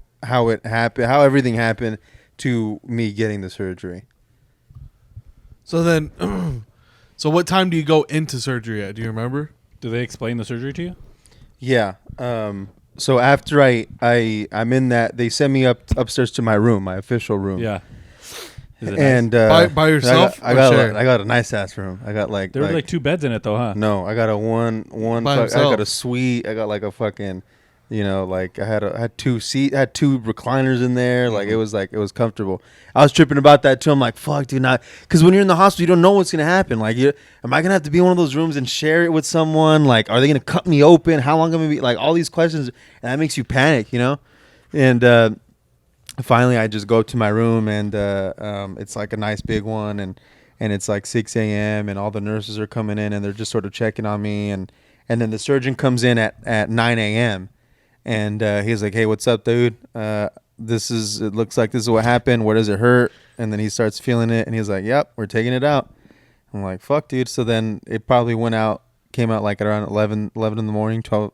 it happened, how everything happened to me getting the surgery. So then, so what time do you go into surgery at? Do you remember? Do they explain the surgery to you? Yeah. So after I'm in that, they send me upstairs to my room, my official room. Yeah. Is it And nice? By yourself? I got a nice ass room. I got like There were like 2 beds in it though, huh? No, I got a one. By I himself. got a suite. I got like a fucking, like I had 2 recliners in there. Like it was comfortable. I was tripping about that too. I'm like, fuck, dude, not because when you're in the hospital, you don't know what's gonna happen. Like, am I gonna have to be in one of those rooms and share it with someone? Like, are they gonna cut me open? How long am I gonna be? Like all these questions, and that makes you panic, And finally, I just go to my room, and it's like a nice big one, and it's like 6 a.m. and all the nurses are coming in, and they're just sort of checking on me, and then the surgeon comes in at 9 a.m. and he's like, hey, what's up, dude? It looks like this is what happened. Where does it hurt? And then he starts feeling it, and he's like, yep, we're taking it out. I'm like, fuck, dude. So then it probably came out like around 11 in the morning, 12.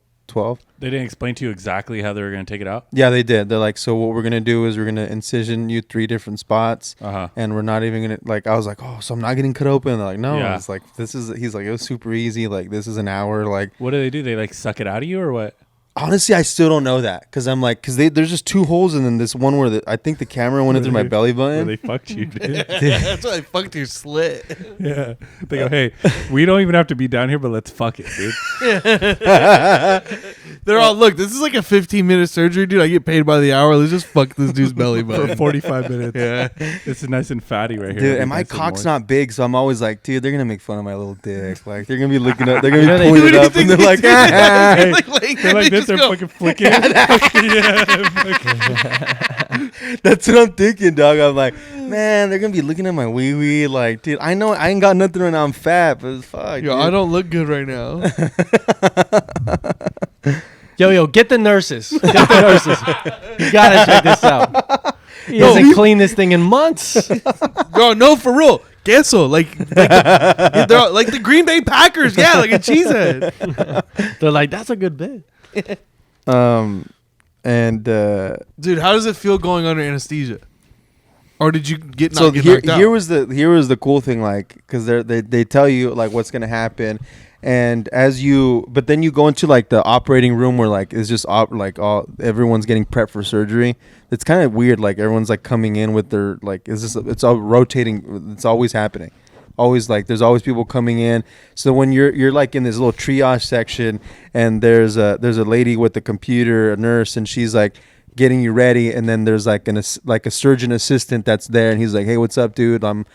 They didn't explain to you exactly how they were going to take it out? Yeah, they did. They're like, so what we're going to do is we're going to incision you 3 different spots. And we're not even going to, like, I was like, oh, so I'm not getting cut open. And they're like, no. Yeah. It's like, he's like, it was super easy. Like, this is an hour. Like, what do? They like suck it out of you or what? Honestly, I still don't know that because I'm like, there's just 2 holes and then this one where I think the camera went in through my belly button. Where they fucked you, dude. That's why they fucked your slit. Yeah. They go, hey, we don't even have to be down here, but let's fuck it, dude. They're all, look, this is like a 15-minute surgery, dude. I get paid by the hour. Let's just fuck this dude's belly button. For 45 minutes. Yeah. This is nice and fatty right here. Dude, and my cock's not big, so I'm always like, dude, they're going to make fun of my little dick. Like, they're going to be looking up. They're going to be pulling it up, and they're like, they're like this, they're go. fucking flicking. That's what I'm thinking, dog. I'm like, man, they're gonna be looking at my wee wee. Like, dude, I know I ain't got nothing right now. I'm fat, but fuck. Yo, dude. I don't look good right now. Yo, get the nurses. Get the nurses. You gotta check this out. He hasn't cleaned this thing in months. Yo, no, for real. Queso, like the Green Bay Packers. Yeah, like a cheesehead. They're like, that's a good bit. And dude, how does it feel going under anesthesia? Or did you get so get here? knocked out? Here was the cool thing, like, because they tell you like what's gonna happen, and but then you go into like the operating room where like it's just everyone's getting prepped for surgery. It's kind of weird, like everyone's like coming in with their like it's all rotating. It's always happening. Always like there's always people coming in. So when you're like in this little triage section, and there's a lady with the computer, a nurse, and she's like getting you ready, and then there's like a surgeon assistant that's there, and he's like, hey, what's up, dude? I'm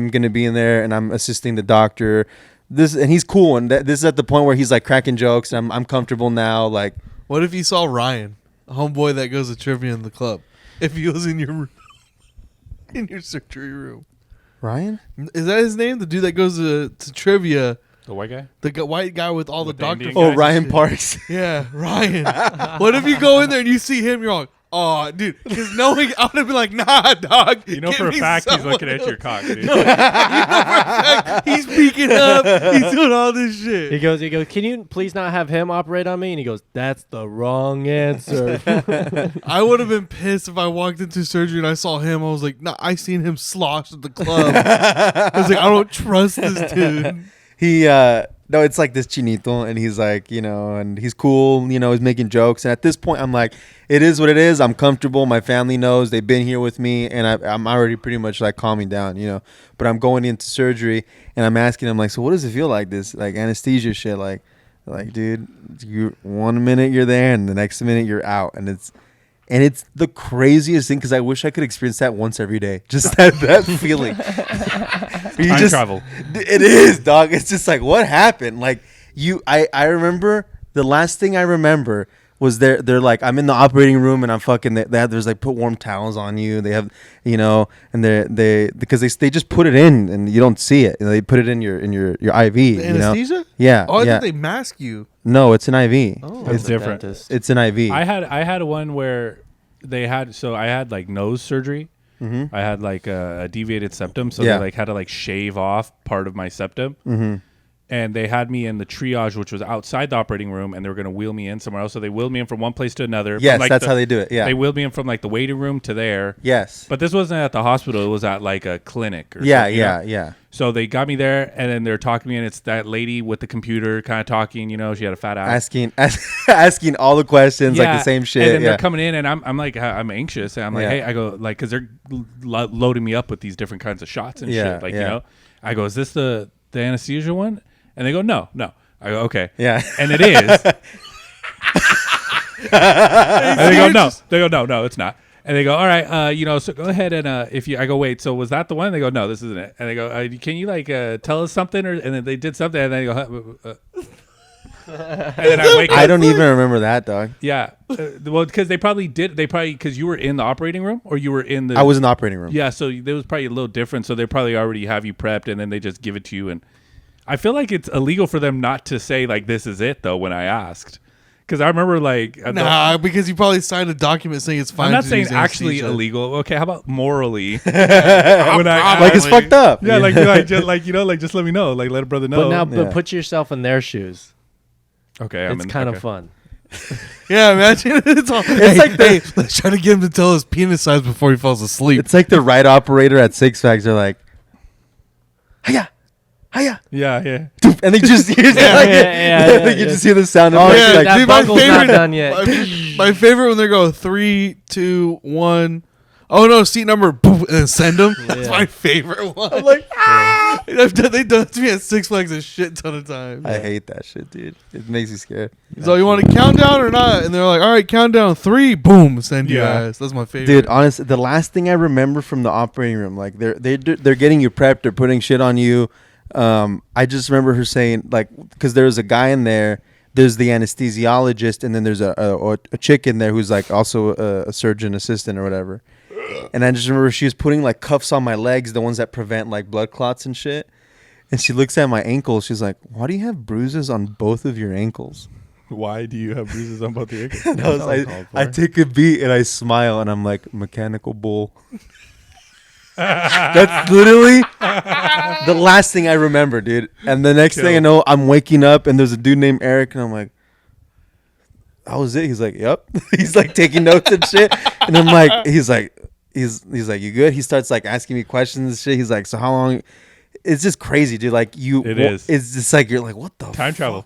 gonna be in there, and I'm assisting the doctor. And he's cool, and this is at the point where he's like cracking jokes, and I'm comfortable now. Like, What if you saw Ryan, a homeboy that goes to trivia in the club? If he was in your surgery room. Ryan? Is that his name? The dude that goes to trivia. The white guy? The white guy with all With the the doctor. Indian Oh, guys? Ryan Parks. Yeah, Ryan. What if you go in there and you see him? You're like, oh, dude. Because knowing, I would have been like, nah, dog. You know get for a me fact he's someone looking at your else." cock, dude. You know for a fact he's peeking up. He's doing all this shit. He goes, can you please not have him operate on me? And he goes, that's the wrong answer. I would have been pissed if I walked into surgery and I saw him. I was like, nah, I seen him slosh at the club. I was like, I don't trust this dude. He no, it's like this chinito, and he's like, and he's cool, he's making jokes, and at this point I'm like, it is what it is. I'm comfortable, my family knows, they've been here with me, and I'm already pretty much like calming down, but I'm going into surgery, and I'm asking him like, so what does it feel like, this like anesthesia shit, like dude, you 1 minute you're there and the next minute you're out, and it's the craziest thing, because I wish I could experience that once every day. Just that feeling. Time travel. It is, dog. It's just like, what happened? Like, I remember, the last thing I remember was they're like, I'm in the operating room and I'm fucking, there's like, put warm towels on you. They have, and because they just put it in and you don't see it. They put it in your IV. The anesthesia? Yeah. Oh, I yeah. thought they mask you. No, it's an IV. Oh, It's different. Dentist. It's an IV. I had one where I had like nose surgery. Mm-hmm. I had like a deviated septum, so Yeah. they like had to like shave off part of my septum. Mm-hmm. And they had me in the triage, which was outside the operating room, and they were going to wheel me in somewhere else. So they wheeled me in from one place to another. Yes, from, like, that's how they do it. Yeah. They wheeled me in from like the waiting room to there. Yes. But this wasn't at the hospital. It was at like a clinic. Or Yeah, something, yeah. So they got me there, and then they're talking to me, and it's that lady with the computer kind of talking. She had a fat ass. Asking all the questions, like the same shit. And then yeah. they're coming in, and I'm like, I'm anxious, and I'm like, Yeah. hey, I go like, because they're loading me up with these different kinds of shots and Yeah, shit, like yeah. I go, is this the anesthesia one? And they go, no. I go, okay. Yeah. And it is. And they go, no. They go, no, it's not. And they go, all right, so go ahead and I go, wait, so was that the one? And they go, no, this isn't it. And they go, can you like tell us something? And then they did something, and then they go, and then I wake up. I don't even remember that, dog. Yeah, well, because because you were in the operating room, or you were in the. I was in the operating room. Yeah, so there was probably a little different. So they probably already have you prepped, and then they just give it to you. And I feel like it's illegal for them not to say like this is it though. When I asked, because I remember like because you probably signed a document saying it's fine. I'm not to saying use actually anesthesia. illegal. Okay, how about morally? When I Like, it's fucked up. yeah, like just just let me know, like let a brother know. But put yourself in their shoes. Okay, It's kind of fun. Yeah, imagine it's all. It's like let's try to get him to tell his penis size before he falls asleep. It's like the right operator at Six Flags. They're like, hiya, hiya. Yeah. And they just hear you just hear the sound of Oh, it. yeah, Like, that dude, my buckle's not done yet. My favorite when they go 3, 2, 1. Oh no, seat number, boom, and then send them. That's Yeah. my favorite one. I'm like, They've done it to me at Six Flags a shit ton of times. I hate that shit, dude. It makes me scared. So you want to count down or not? And they're like, all right, count down 3, boom, send you Yeah. guys. That's my favorite. Dude, honestly, the last thing I remember from the operating room, like they're getting you prepped, they're putting shit on you. I just remember her saying, like, because there was a guy in there. There's the anesthesiologist, and then there's a chick in there who's like also a surgeon assistant or whatever. And I just remember she was putting like cuffs on my legs, the ones that prevent like blood clots and shit. And she looks at my ankles. She's like, "Why do you have bruises on both of your ankles?" Why do you have bruises on both your ankles? And I take a beat and I smile and I'm like, "Mechanical bull." That's literally the last thing I remember, dude. And the next thing I know, I'm waking up and there's a dude named Eric, and I'm like, "How was it?" He's like, "Yep." He's like taking notes and shit. And I'm like, he's like, "You good?" He starts like asking me questions and shit. He's like, "So how long?" It's just crazy, dude. Like It is. It's just like you're like, what the Time travel.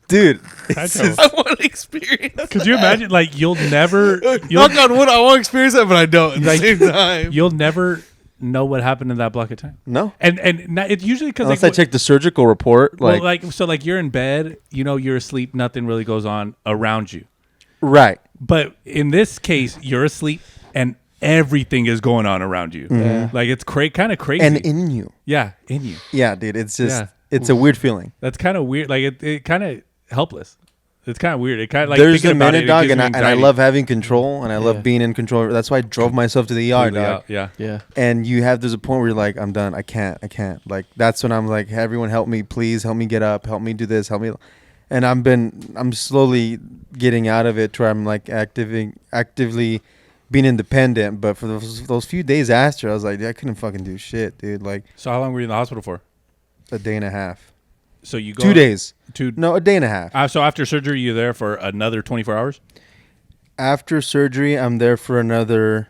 dude? Time It's travel. just, I want to experience. Could you imagine? Like you'll never, Knock on wood, I want to experience that, but I don't at Like, the same time. you'll never know what happened in that block of time. no. And it's usually because Unless I check the surgical report, like, so you're in bed, you're asleep, nothing really goes on around you. right. But in this case, you're asleep and everything is going on around you. Yeah. Like it's kind of crazy. And in you. Yeah, in you. Yeah, dude. It's just Yeah. it's a weird feeling. That's kind of weird. Like it kind of helpless. It's kind of weird. It kind of like There's thinking a about minute, it, dog, gives and me I anxiety. love having control, and I Yeah. love being in control. That's why I drove myself to the ER, Completely dog. out, yeah. Yeah. And there's a point where you're like, I'm done. I can't. Like that's when I'm like, hey, everyone help me, please help me get up, help me do this, help me. And I'm slowly getting out of it to where I'm like actively being independent. But for those few days after, I was like, I couldn't fucking do shit, dude. Like So how long were you in the hospital for? a day and a half, So you go 2 days. to No, a day and a half. so after surgery, you're there for another 24 hours. After surgery, I'm there for another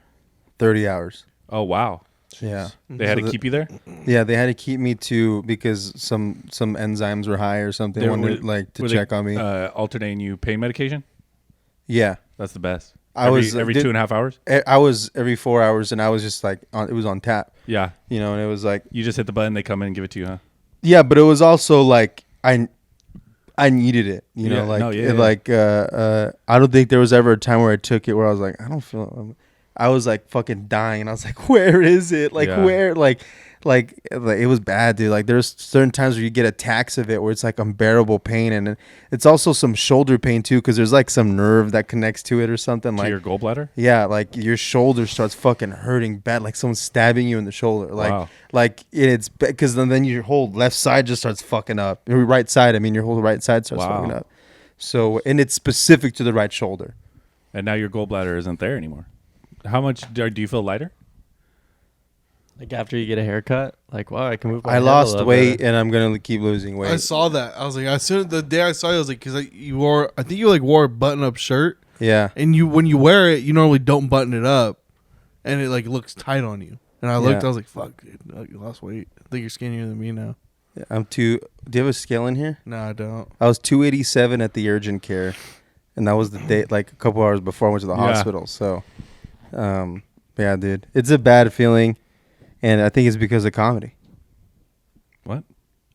30 hours. Oh wow! Yeah. They had So to keep you there. Yeah, they had to keep me because some enzymes were high or something. They wanted like to Were check they, on me. Alternating you pain medication. Yeah, That's the best. I every 2.5 hours. I was every 4 hours, and I was just like it was on tap, Yeah, you know, and it was like you just hit the button. They come in and give it to you, huh? yeah, but it was also like I needed it, you know, Yeah, like no, yeah, it, yeah. like I don't think there was ever a time where I took it where I was like I don't feel. I was like fucking dying. I was like, where is it? Like Yeah. where? Like it was bad, dude. Like there's certain times where you get attacks of it where it's like unbearable pain, and it's also some shoulder pain too because there's like some nerve that connects to it or something. To Like your gallbladder. yeah, like your shoulder starts fucking hurting bad, like someone's stabbing you in the shoulder. Like Wow. like it's because then your whole left side just starts fucking up. Your right side, I mean, your whole right side starts Wow. fucking up. So and it's specific to the right shoulder. And now your gallbladder isn't there anymore. How much do you feel lighter? Like after you get a haircut, like wow, I can move. My I head a lost little weight bit. and I'm gonna keep losing weight. I saw that. I was like, as soon as the day I saw you, I was like, because you wore, I think you like wore a button-up shirt, Yeah. and when you wear it, you normally don't button it up, and it like looks tight on you. And I looked, Yeah. I was like, fuck, dude, you lost weight. I think you're skinnier than me now. I'm too. Do you have a scale in here? No, I don't. I was 287 at the urgent care, and that was the day, like a couple hours before I went to the Yeah. hospital. So, yeah, dude, it's a bad feeling, and I think it's because of comedy. What?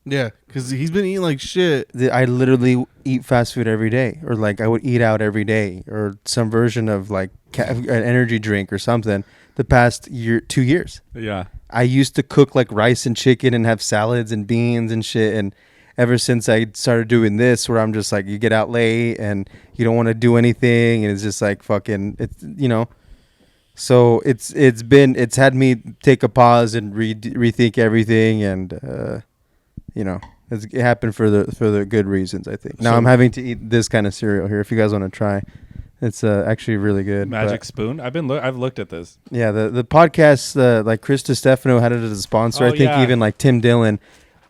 Yeah, because he's been eating like shit. I literally eat fast food every day, or like I would eat out every day, or some version of like an energy drink or something. The past 2 years, Yeah. I used to cook like rice and chicken and have salads and beans and shit. And ever since I started doing this, where I'm just like, you get out late and you don't want to do anything, and it's just like fucking, it's you know. So it's had me take a pause and rethink everything, and you know, it happened for the good reasons, I think. Now So- I'm having to eat this kind of cereal here. If you guys want to try, it's actually really good. Magic but- spoon. I've looked at this. yeah, the podcast, like Chris DiStefano had it as a sponsor. Oh, I think yeah. even like Tim Dillon.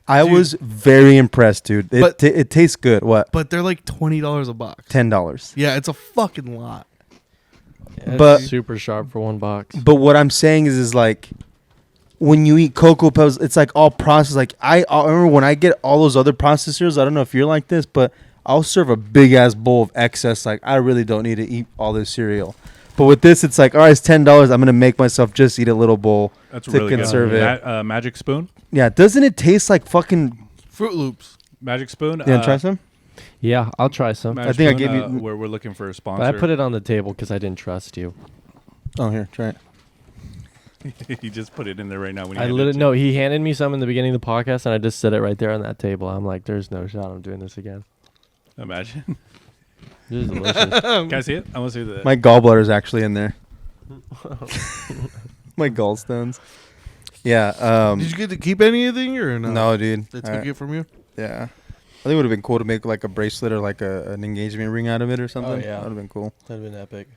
I Dude. was very impressed, dude. But- It tastes good. What? But they're like $20 a box. $10. Yeah, it's a fucking lot. Yeah, it's But- super sharp for one box. But what I'm saying is like when you eat Cocoa Pebbles, it's like all processed. Like I remember when I get all those other processors. I don't know if you're like this, but I'll serve a big ass bowl of excess. Like I really don't need to eat all this cereal. But with this, it's like, all right, it's $10. I'm gonna make myself just eat a little bowl That's to really conserve good. it. Magic spoon. Yeah, doesn't it taste like fucking? Fruit Loops. Magic spoon. You wanna try some? Yeah, I'll try some. Magic I think I spoon, gave you- We're looking for a sponsor. But I put it on the table because I didn't trust you. Oh, here, try it. He just put it in there right now. When I literally no. He handed me some in the beginning of the podcast, and I just set it right there on that table. I'm like, "There's no shot I'm doing this again." Imagine. This is delicious. Can I see it? I want to see the. My gallbladder is actually in there. My gallstones. Yeah. Did you get to keep anything or no? No, dude. They took it from you? Yeah. I think it would have been cool to make like a bracelet or like an engagement ring out of it or something. yeah. That would have been cool. That'd been epic.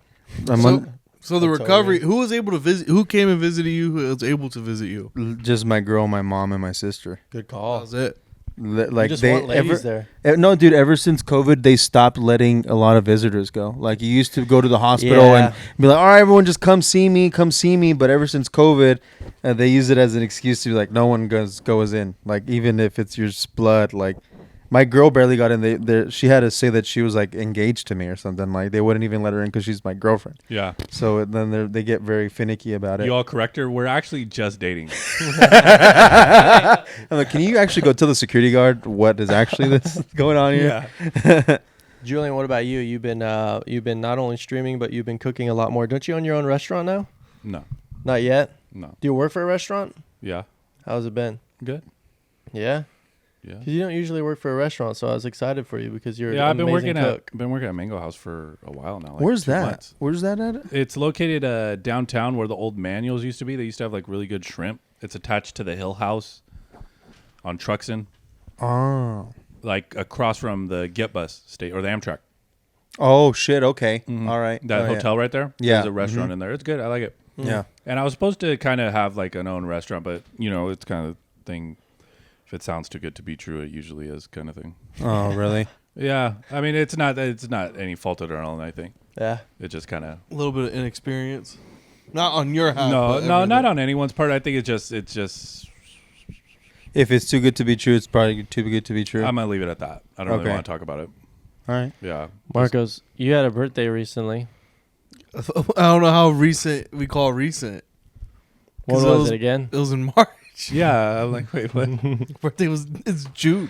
So the I told recovery, you. who was able to visit, who came and visited you, who was able to visit you? Just my girl, my mom, and my sister. Good That call. was it. Like just they want ladies there. No, dude. Ever since COVID, they stopped letting a lot of visitors go. Like you used to go to the hospital Yeah. and be like, "All right, everyone, just come see me, come see me." But ever since COVID, they use it as an excuse to be like, "No one goes in." Like even if it's your blood, like my girl barely got in. She had to say that she was like engaged to me or something. Like they wouldn't even let her in because she's my girlfriend. Yeah. So then they get very finicky about it. You all correct her. We're actually just dating. I'm like, can you actually go tell the security guard what is actually this going on here? Julian, what about you? You've been not only streaming, but you've been cooking a lot more. Don't you own your own restaurant now? No. Not yet? No. Do you work for a restaurant? Yeah. How's it been? Good. Yeah? Yeah. Because you don't usually work for a restaurant, so I was excited for you because you're I've an amazing cook. been working at Mango House for a while now. Like Where's 2 that? months. Where's that at? It's located downtown where the old manuals used to be. They used to have like really good shrimp. It's attached to the Hill House on Truxton, Oh. like across from the Get Bus state or the Amtrak. Oh shit. Okay. Mhm. All right. That Oh, hotel right there. Yeah. There's a restaurant in there. It's good. I like it. Yeah. And I was supposed to kind of have like an own restaurant, but it's kind of thing. If it sounds too good to be true, it usually is, kind of thing. Oh really? Yeah, I mean it's not any fault of our own. I think Yeah. it just kind of A little bit of inexperience. Not on your half. no, but not everything. on anyone's part. I think it's just If it's too good to be true, it's probably too good to be true. I'm gonna leave it at that. I don't really Okay. want to talk about it. All right. Yeah, Marcos, you had a birthday recently. I don't know how recent we call recent. What 'Cause was it again? It was in March. yeah. I'm like, wait, what? Birthday it's June.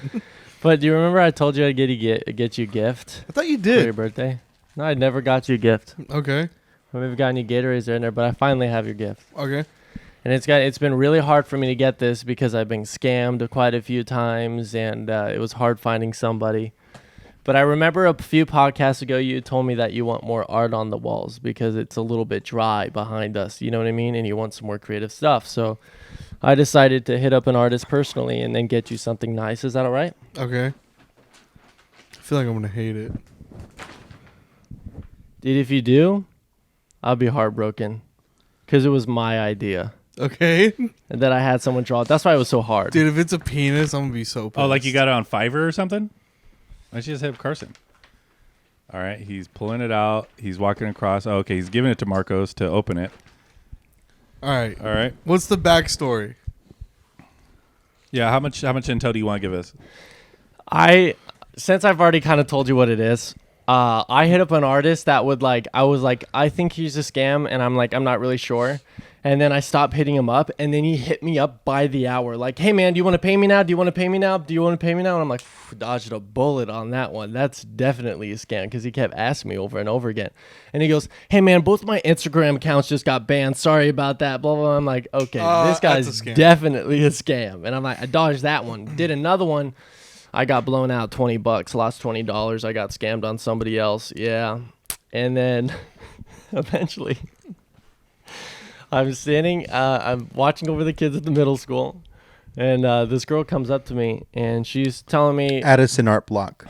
But do you remember I told you I'd get you a gift I thought you for your did. birthday? No, I never got you a gift. Okay. I may have gotten you Gatorades in there, but I finally have your gift. Okay. And it's been really hard for me to get this because I've been scammed quite a few times, and it was hard finding somebody. But I remember a few podcasts ago you told me that you want more art on the walls because it's a little bit dry behind us, you know what I mean? And you want some more creative stuff. So I decided to hit up an artist personally and then get you something nice. Is that all right? Okay. I feel like I'm gonna hate it. Dude, if you do, I'll be heartbroken because it was my idea. Okay. And then I had someone draw it. That's why it was so hard. Dude, if it's a penis, I'm gonna be so pissed. Oh, like you got it on Fiverr or something? Why don't you just have Carson? All right, he's pulling it out. He's walking across. Oh, okay, he's giving it to Marcos to open it. All right. All right. What's the backstory? Yeah, how much intel do you want to give us? Since I've already kind of told you what it is, I hit up an artist that I think he's a scam, and I'm not really sure. And then I stopped hitting him up, and then he hit me up by the hour. Like, hey, man, do you want to pay me now? Do you want to pay me now? Do you want to pay me now? And I'm like, dodged a bullet on that one. That's definitely a scam because he kept asking me over and over again. And he goes, hey, man, both my Instagram accounts just got banned. Sorry about that, blah, blah, blah. I'm like, okay, this guy's that's a scam. definitely a scam. And I'm like, I dodged that one. Did another one. I got blown out $20, lost $20. I got scammed on somebody else. Yeah. And then eventually I'm watching over the kids at the middle school. And this girl comes up to me and she's telling me, Addison Art Block.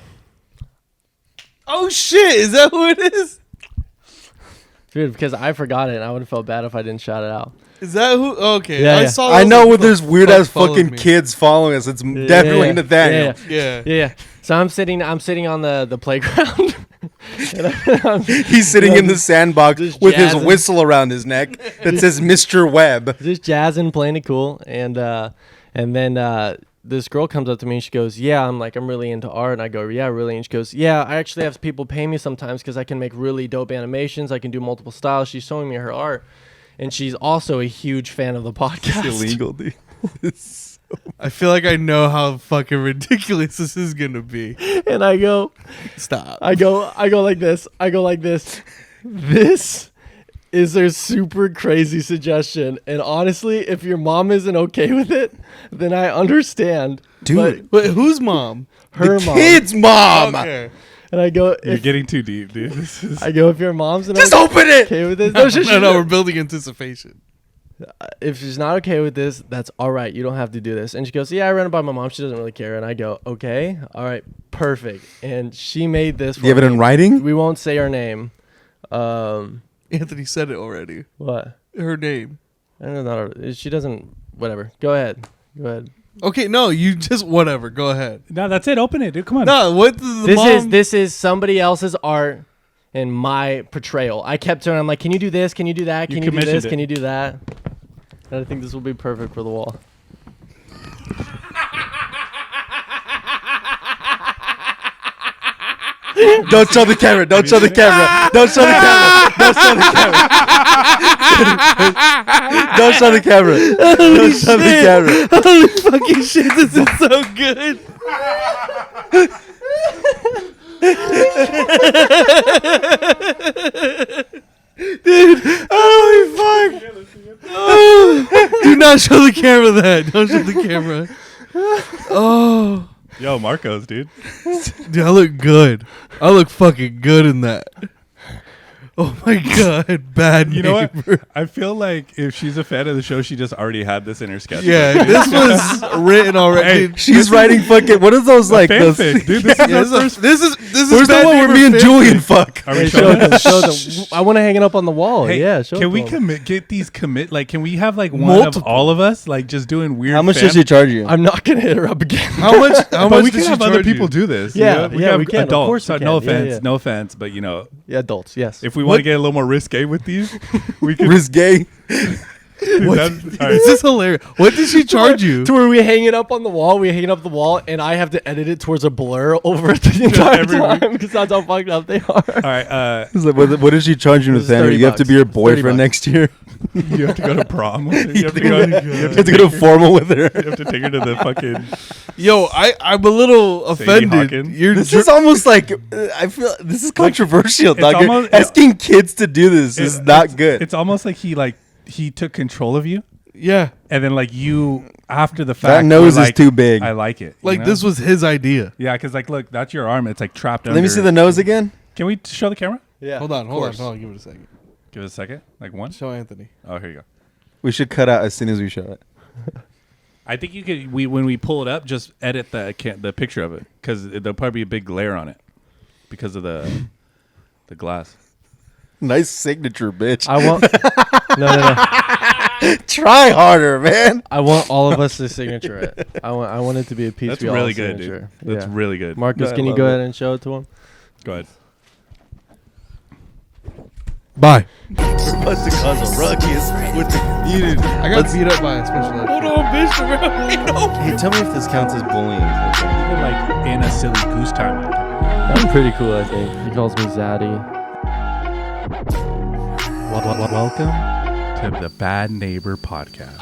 Oh shit! Is that who it is? dude, because I forgot it and I would have felt bad if I didn't shout it out. Is that who? Okay. Yeah, I yeah. saw. I those know that there's the weird ass followed fucking me. kids following us. It's definitely Nathaniel. Yeah. Yeah. So I'm sitting on the playground. And He's sitting in the sandbox Just with his jazzing. whistle around his neck that says Mr. Webb. just jazzing, playing it cool, and then this girl comes up to me and she goes, "Yeah, I'm really into art." And I go, "Yeah, really?" And she goes, "Yeah, I actually have people pay me sometimes because I can make really dope animations. I can do multiple styles." She's showing me her art, and she's also a huge fan of the podcast. It's illegal, dude. I feel like I know how fucking ridiculous this is gonna be. And I go Stop. like this. I go like this. This is a super crazy suggestion, and honestly, if your mom isn't okay with it, then I understand. Dude. Wait, whose mom? Her The mom. kid's mom. Okay. And I go, You're if, getting too deep, dude. This is I go, if your mom's Just open it. okay with this, No, we're building anticipation. if she's not okay with this, that's all right. You don't have to do this. And she goes, "Yeah, I ran it by my mom. She doesn't really care." And I go, "Okay, all right, perfect." And she made this. Do you have it in me. writing? We won't say her name. Anthony said it already. What? Her name. I don't know. She doesn't. Whatever. Go ahead. Okay, no, you just whatever. Go ahead. no, that's it. Open it, dude. Come on. No, what the mom? This is somebody else's art and my portrayal. I kept her. I'm like, "Can you do this? Can you do that? Can you do commissioned this? it. Can you do that?" And I think this will be perfect for the wall. Don't show the camera. Don't show the camera. Don't show the camera. Don't show the camera. Don't show the camera. Don't show the camera. Holy fucking shit! This is so good. Dude, holy fuck! Oh, do not show the camera that. Don't show the camera. Oh, Yo, Marcos, dude. dude, I look good. I look fucking good in that. Oh my god, bad You know neighbor. what? I feel like if she's a fan of the show, she just already had this in her sketch. Yeah, this was written already. Hey, She's writing fucking. What are those like? Those, fanfic, dude. This is Yeah, our this is first. this is where's the bad one where neighbor me and fanfic. Julian fuck? Are we Hey, show showing them. Show them. I want to hang it up on the wall. Hey, Yeah, show can we them. get these like can we have like one Multiple. of all of us like just doing weird How much fan- does she charge you? I'm not gonna hit her up again. How much? How but much we does can she have other charge people you? do this. Yeah, we yeah, have we can. Of adults. course we So can. no Yeah, offense, yeah. no offense, but you know, Yeah, adults. Yes. if we want to get a little more risque with these, we can. Risque. Dude, What? that's- all right. This is hilarious. What did she charge you? To where we hang it up on the wall, and I have to edit it towards a blur over it the entire Every week. time because that's how fucked up they are. All right, It's like, what does she charge you, This is Nathaniel? 30 You have to bucks. be your 30 boyfriend bucks. next year. you have to go to prom. You You have to go. have to go to formal with her. You have to take her to the fucking. Yo, I'm a little Sadie offended. Hawkins. You're This is almost like I feel this is controversial, it's dog. You're almost- asking kids to do this is not good. It's almost like he took control of you, yeah. and then like you after the fact. That nose were is like, too big. I like it. you Like know? this was his idea. Yeah, because like look, that's your arm. It's like trapped under. Let me see the nose again. Can we show the camera? Yeah. Hold on. course. Give it a second. Give it a second. Like one. Show Anthony. Oh, here you go. We should cut out as soon as we show it. I think you could. When we pull it up, just edit the picture of it because there'll probably be a big glare on it because of the glass. Nice signature, bitch. I want. No. Try harder, man. I want all of us to signature it. I want it to be a piece. That's we all really good, dude. signature. That's Yeah. really good. Marcus, No, I can you love go it. ahead and show it to him? Go ahead. Bye. Bunch of cause of ruggies with the Dude, I got beat up by a special ed. on, bitch. Hey, tell me if this counts as bullying. Even like in a silly goose time. That's pretty cool. I think he calls me Zaddy. Welcome to the Bad Neighbor Podcast.